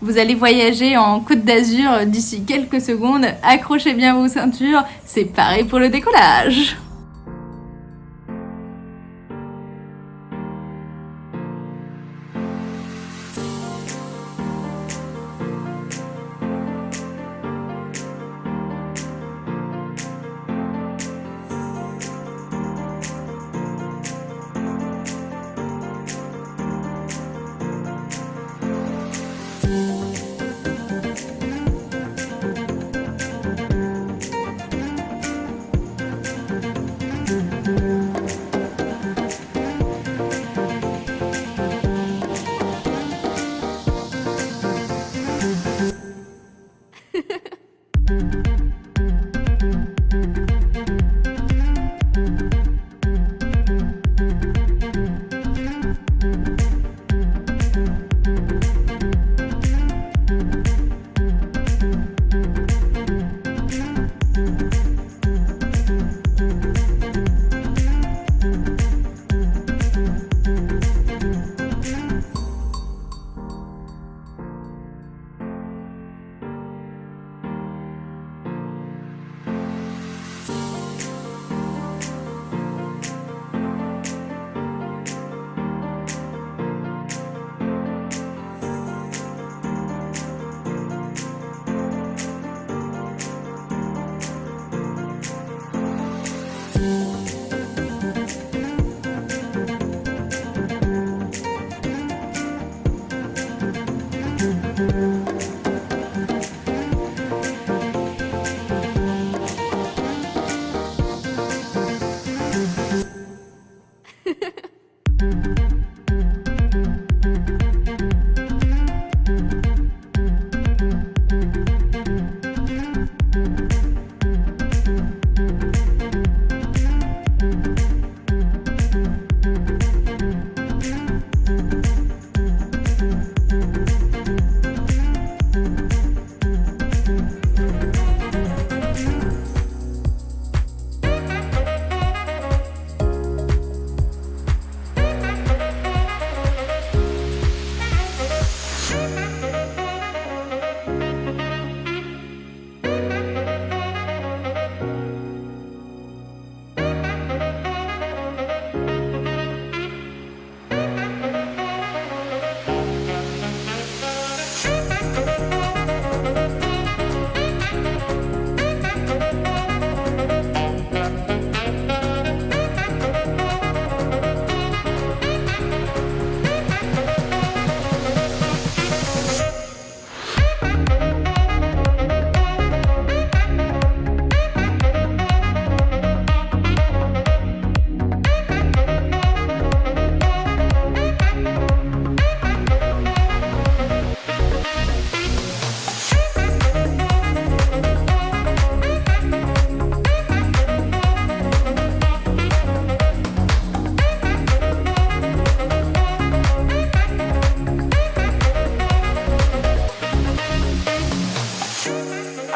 Speaker 1: vous allez voyager en Côte d'Azur d'ici quelques secondes. Accrochez bien vos ceintures, c'est pareil pour le décollage.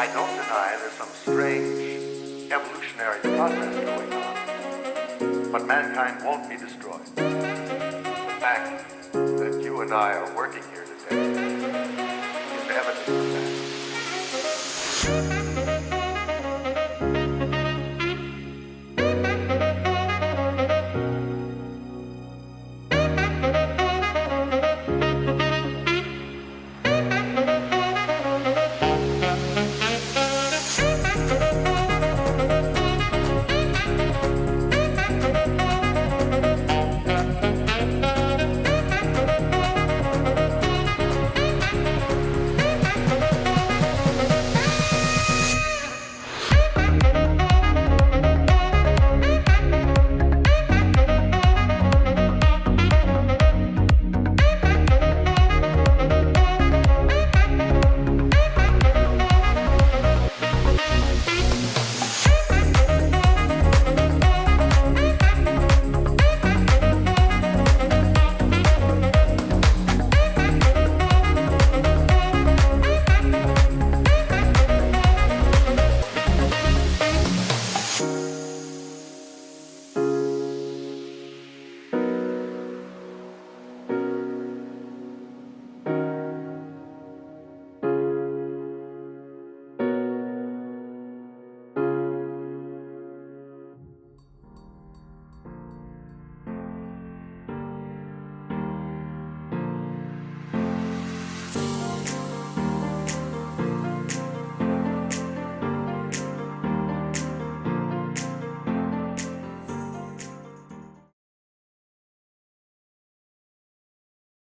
Speaker 2: I don't deny there's some strange evolutionary process going on, but mankind won't be destroyed. The fact that you and I are working here today is evidence of that.